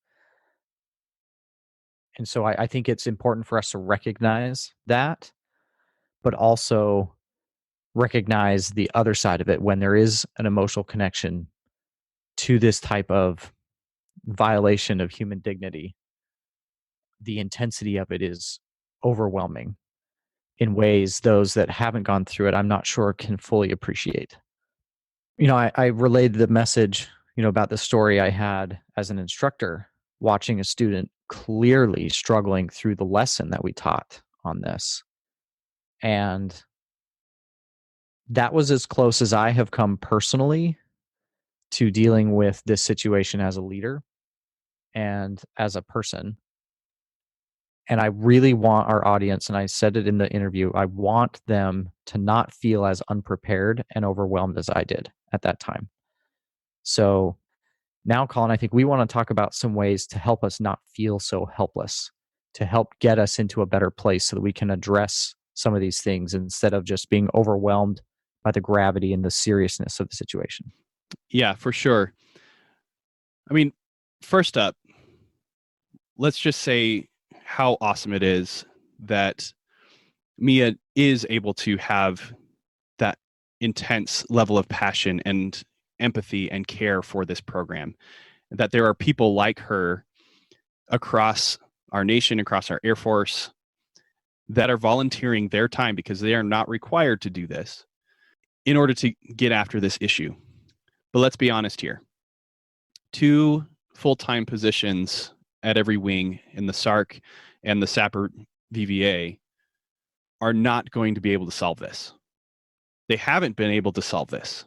And so I think it's important for us to recognize that, but also recognize the other side of it when there is an emotional connection to this type of violation of human dignity. The intensity of it is overwhelming in ways those that haven't gone through it, I'm not sure, can fully appreciate. You know, I relayed the message, about the story I had as an instructor, watching a student clearly struggling through the lesson that we taught on this. And that was as close as I have come personally to dealing with this situation as a leader and as a person. And I really want our audience, and I said it in the interview, I want them to not feel as unprepared and overwhelmed as I did at that time. So now, Colin, I think we want to talk about some ways to help us not feel so helpless, to help get us into a better place so that we can address some of these things instead of just being overwhelmed by the gravity and the seriousness of the situation. Yeah, for sure. I mean, first up, let's just say how awesome it is that Mia is able to have that intense level of passion and empathy and care for this program, that there are people like her across our nation, across our Air Force, that are volunteering their time because they are not required to do this in order to get after this issue. But let's be honest here. 2 full-time positions at every wing in the SARC and the SAPR VVA are not going to be able to solve this. They haven't been able to solve this.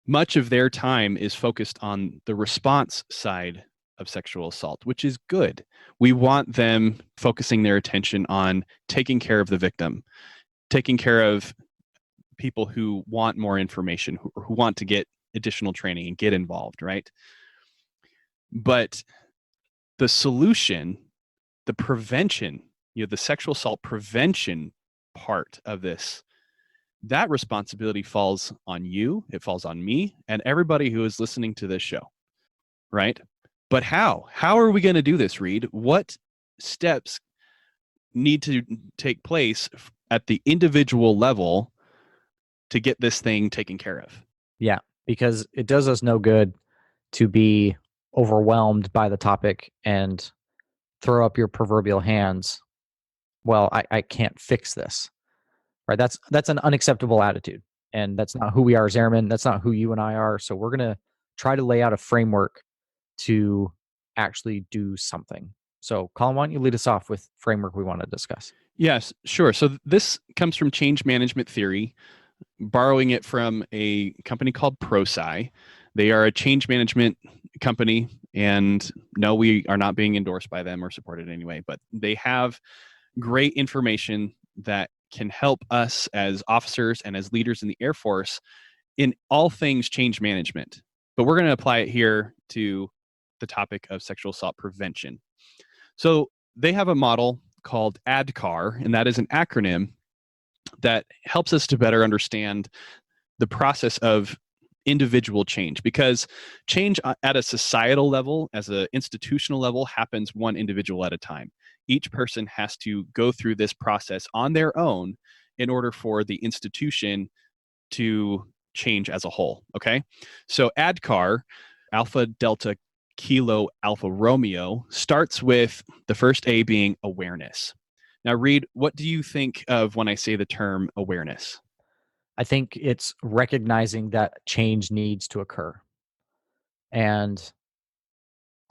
Much of their time is focused on the response side of sexual assault, which is good. We want them focusing their attention on taking care of the victim, taking care of people who want more information, who want to get additional training and get involved, right? But the solution, the prevention, the sexual assault prevention part of this, that responsibility falls on you, it falls on me, and everybody who is listening to this show, right? But how? How are we going to do this, Reed? What steps need to take place at the individual level to get this thing taken care of? Yeah, because it does us no good to be overwhelmed by the topic and throw up your proverbial hands. Well, I can't fix this. Right? That's an unacceptable attitude. And that's not who we are as airmen. That's not who you and I are. So we're going to try to lay out a framework to actually do something. So Colin, why don't you lead us off with framework we want to discuss? Yes, sure. So this comes from change management theory, borrowing it from a company called ProSci. They are a change management company, and no, we are not being endorsed by them or supported anyway, but they have great information that can help us as officers and as leaders in the Air Force in all things change management. But we're going to apply it here to the topic of sexual assault prevention. So they have a model called ADCAR, and that is an acronym that helps us to better understand the process of individual change, because change at a societal level, as an institutional level, happens one individual at a time. Each person has to go through this process on their own in order for the institution to change as a whole. Okay. So ADCAR, Alpha Delta Kilo Alpha Romeo, starts with the first A being awareness. Now, Reed, what do you think of when I say the term awareness? I think it's recognizing that change needs to occur. And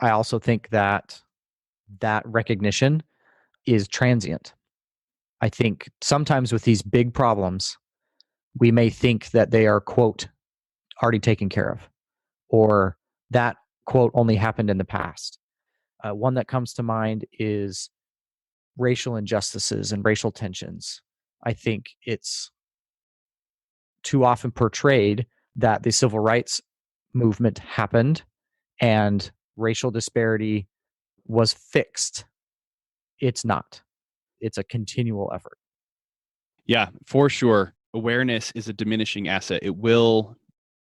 I also think that that recognition is transient. I think sometimes with these big problems, we may think that they are, quote, already taken care of, or that, quote, only happened in the past. One that comes to mind is racial injustices and racial tensions. I think it's too often portrayed that the civil rights movement happened and racial disparity was fixed. It's not. It's a continual effort. Yeah, for sure. Awareness is a diminishing asset. It will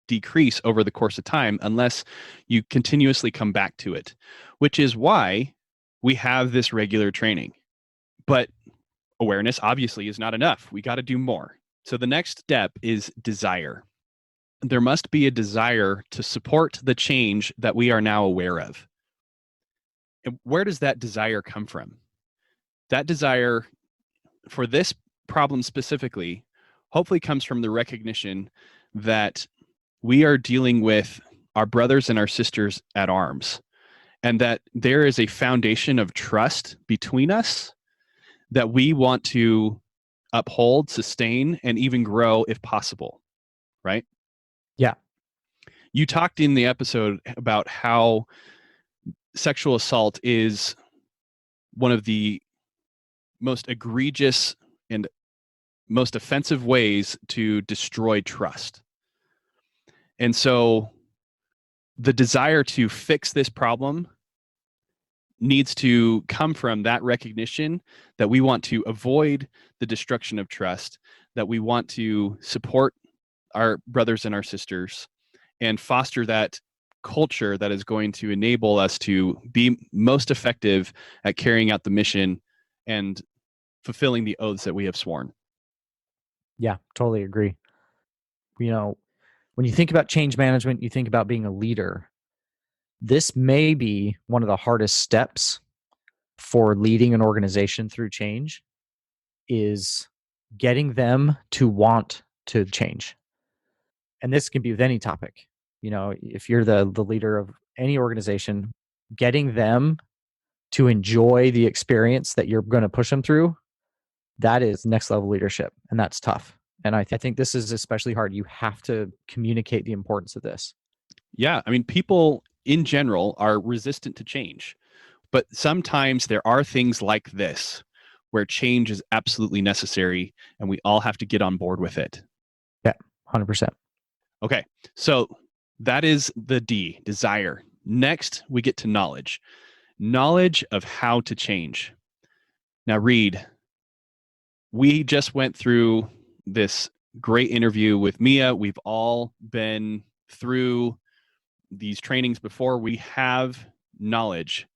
decrease over the course of time unless you continuously come back to it, which is why we have this regular training. But awareness obviously is not enough. We got to do more. So the next step is desire. There must be a desire to support the change that we are now aware of. And where does that desire come from? That desire for this problem specifically hopefully comes from the recognition that we are dealing with our brothers and our sisters at arms, and that there is a foundation of trust between us that we want to uphold, sustain, and even grow if possible, right? Yeah. You talked in the episode about how sexual assault is one of the most egregious and most offensive ways to destroy trust. And so the desire to fix this problem needs to come from that recognition that we want to avoid the destruction of trust, that we want to support our brothers and our sisters and foster that culture that is going to enable us to be most effective at carrying out the mission and fulfilling the oaths that we have sworn. Yeah, totally agree. You know, when you think about change management, you think about being a leader. This may be one of the hardest steps for leading an organization through change, is getting them to want to change. And this can be with any topic. You know, if you're the leader of any organization, getting them to enjoy the experience that you're going to push them through, that is next level leadership. And that's tough. And I think this is especially hard. You have to communicate the importance of this. Yeah. I mean, people in general are resistant to change, but sometimes there are things like this where change is absolutely necessary and we all have to get on board with it. Yeah, 100%. Okay. So that is the D, desire. Next, we get to knowledge. Knowledge of how to change. Now, Reed, we just went through this great interview with Mia. We've all been through these trainings before. We have knowledge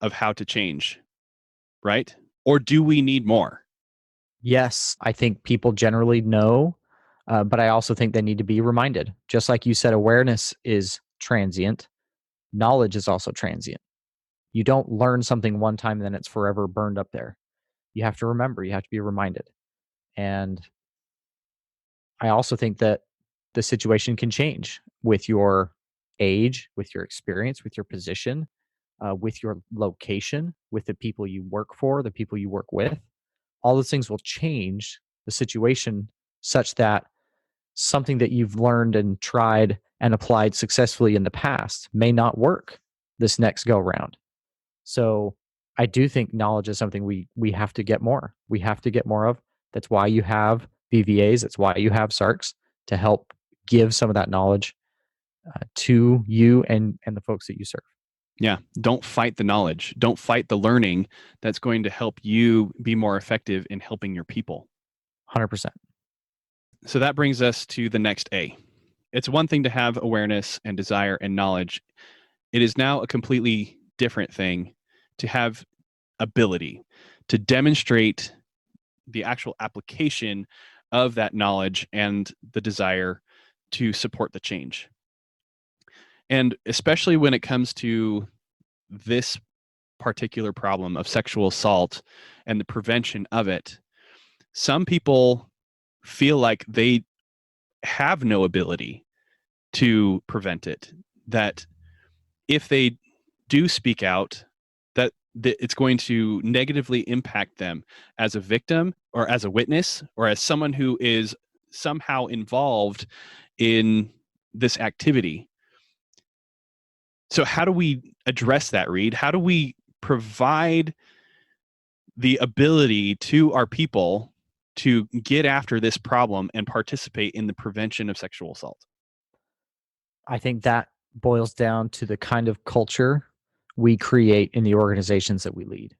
of how to change, right? Or do we need more? Yes, I think people generally know, but I also think they need to be reminded. Just like you said, awareness is transient. Knowledge is also transient. You don't learn something one time and then it's forever burned up there. You have to remember, you have to be reminded. And I also think that the situation can change with your age, with your experience, with your position, with your location, with the people you work for, the people you work with. All those things will change the situation such that something that you've learned and tried and applied successfully in the past may not work this next go round. So I do think knowledge is something we have to get more. We have to get more of. That's why you have VVAs. That's why you have SARCs, to help give some of that knowledge to you and the folks that you serve. Yeah. Don't fight the knowledge. Don't fight the learning that's going to help you be more effective in helping your people. 100%. So that brings us to the next A. It's one thing to have awareness and desire and knowledge. It is now a completely different thing to have ability, to demonstrate the actual application of that knowledge and the desire to support the change. And especially when it comes to this particular problem of sexual assault and the prevention of it, some people feel like they have no ability to prevent it, that if they do speak out, that it's going to negatively impact them as a victim or as a witness or as someone who is somehow involved in this activity. So how do we address that, Reed? How do we provide the ability to our people to get after this problem and participate in the prevention of sexual assault? I think that boils down to the kind of culture we create in the organizations that we lead.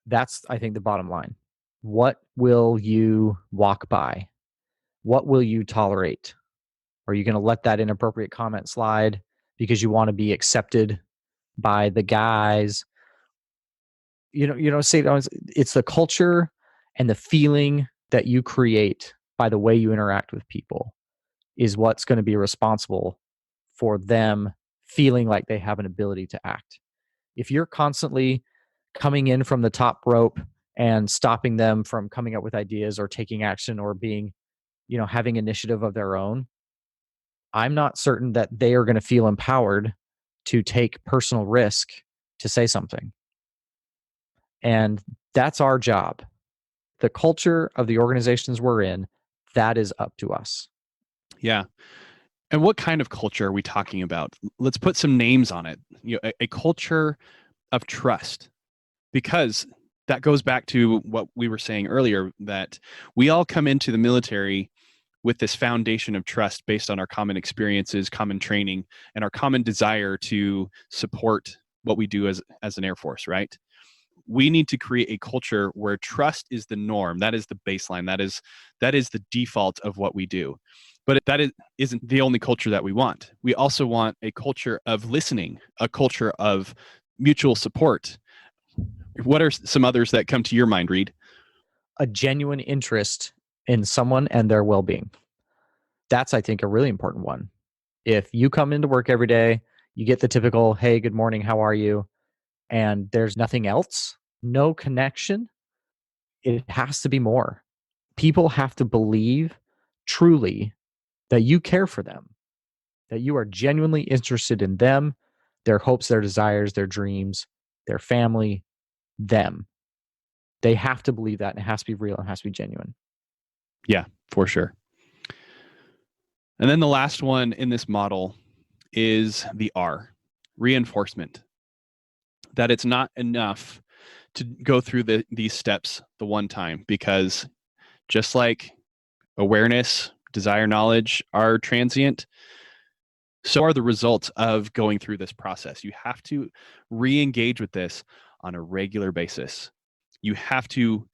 That's, I think, the bottom line. What will you walk by? What will you tolerate? Are you going to let that inappropriate comment slide because you want to be accepted by the guys? Say it's the culture and the feeling that you create by the way you interact with people is what's going to be responsible for them feeling like they have an ability to act. If you're constantly coming in from the top rope and stopping them from coming up with ideas or taking action or being, having initiative of their own, I'm not certain that they are going to feel empowered to take personal risk to say something. And that's our job. The culture of the organizations we're in, that is up to us. Yeah. And what kind of culture are we talking about? Let's put some names on it. A culture of trust, because that goes back to what we were saying earlier, that we all come into the military with this foundation of trust based on our common experiences, common training, and our common desire to support what we do as an Air Force, right? We need to create a culture where trust is the norm. That is the baseline. That is the default of what we do. But that isn't the only culture that we want. We also want a culture of listening, a culture of mutual support. What are some others that come to your mind, Reed? A genuine interest in someone and their well-being. That's, I think, a really important one. If you come into work every day, you get the typical, hey, good morning, how are you? And there's nothing else, no connection, it has to be more. People have to believe truly that you care for them, that you are genuinely interested in them, their hopes, their desires, their dreams, their family, them. They have to believe that, and it has to be real, and it has to be genuine. Yeah, for sure. And then the last one in this model is the R, reinforcement. That it's not enough to go through these steps the one time, because just like awareness, desire, knowledge are transient, so are the results of going through this process. You have to re-engage with this on a regular basis. You have to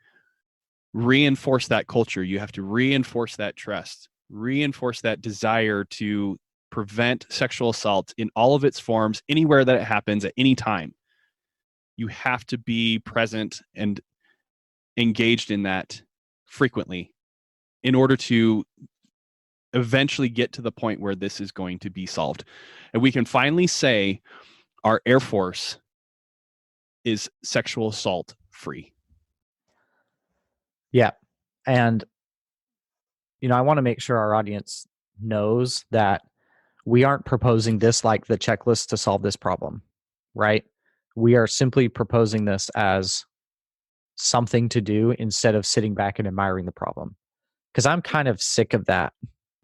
reinforce that culture. You have to reinforce that trust, reinforce that desire to prevent sexual assault in all of its forms, anywhere that it happens at any time. You have to be present and engaged in that frequently in order to eventually get to the point where this is going to be solved. And we can finally say our Air Force is sexual assault free. Yeah. And, I want to make sure our audience knows that we aren't proposing this like the checklist to solve this problem, right? We are simply proposing this as something to do instead of sitting back and admiring the problem. Because I'm kind of sick of that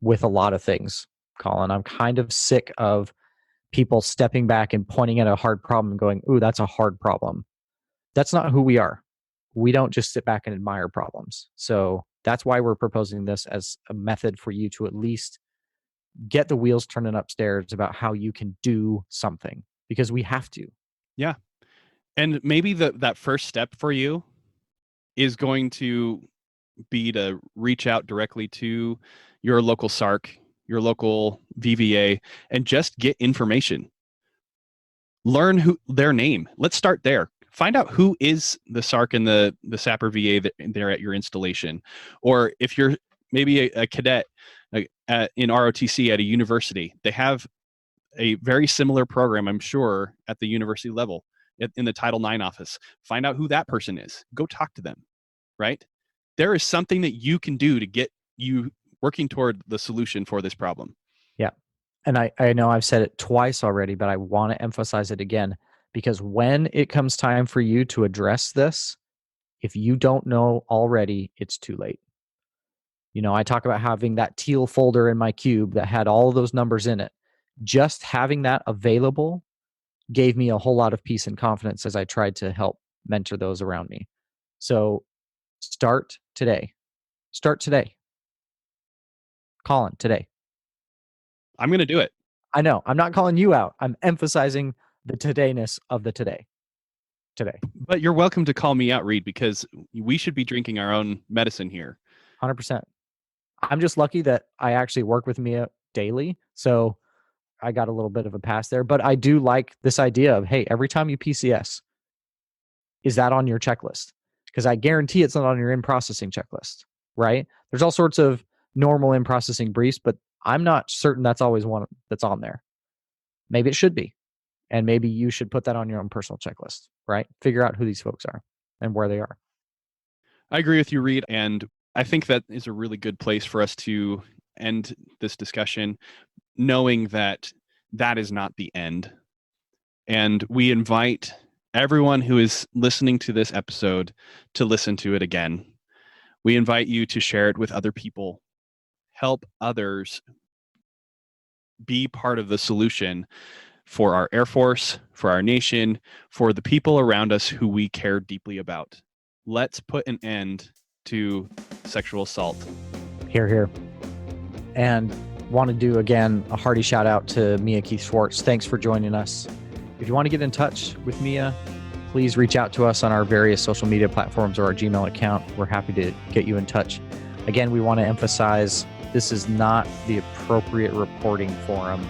with a lot of things, Colin. I'm kind of sick of people stepping back and pointing at a hard problem and going, ooh, that's a hard problem. That's not who we are. We don't just sit back and admire problems. So that's why we're proposing this as a method for you to at least get the wheels turning upstairs about how you can do something, because we have to. Yeah. And maybe that first step for you is going to be to reach out directly to your local SARC, your local VVA, and just get information. Learn their name. Let's start there. Find out who is the SARC and the SAPR VA there at your installation. Or if you're maybe a cadet in ROTC at a university, they have a very similar program, I'm sure, at the university level in the Title IX office. Find out who that person is. Go talk to them, right? There is something that you can do to get you working toward the solution for this problem. Yeah. And I know I've said it twice already, but I want to emphasize it again, because when it comes time for you to address this, if you don't know already, it's too late. I talk about having that teal folder in my cube that had all of those numbers in it. Just having that available gave me a whole lot of peace and confidence as I tried to help mentor those around me. So start today. Start today. Colin, today. I'm going to do it. I know. I'm not calling you out. I'm emphasizing the todayness of the today. But you're welcome to call me out, Reed, because we should be drinking our own medicine here. 100%. I'm just lucky that I actually work with Mia daily. So I got a little bit of a pass there. But I do like this idea of, hey, every time you PCS, is that on your checklist? Because I guarantee it's not on your in-processing checklist, right? There's all sorts of normal in-processing briefs, but I'm not certain that's always one that's on there. Maybe it should be. And maybe you should put that on your own personal checklist, right? Figure out who these folks are and where they are. I agree with you, Reed. And I think that is a really good place for us to end this discussion, knowing that that is not the end. And we invite everyone who is listening to this episode to listen to it again. We invite you to share it with other people, help others be part of the solution for our Air Force, for our nation, for the people around us who we care deeply about. Let's put an end to sexual assault. Hear, hear. And want to do, again, a hearty shout out to Mia Keith-Schwartz. Thanks for joining us. If you want to get in touch with Mia, please reach out to us on our various social media platforms or our Gmail account. We're happy to get you in touch. Again, we want to emphasize this is not the appropriate reporting forum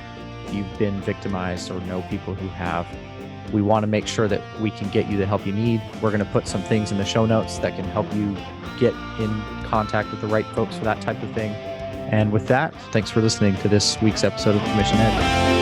if you've been victimized or know people who have. We want to make sure that we can get you the help you need. We're going to put some things in the show notes that can help you get in contact with the right folks for that type of thing. And with that, thanks for listening to this week's episode of Commission Ed.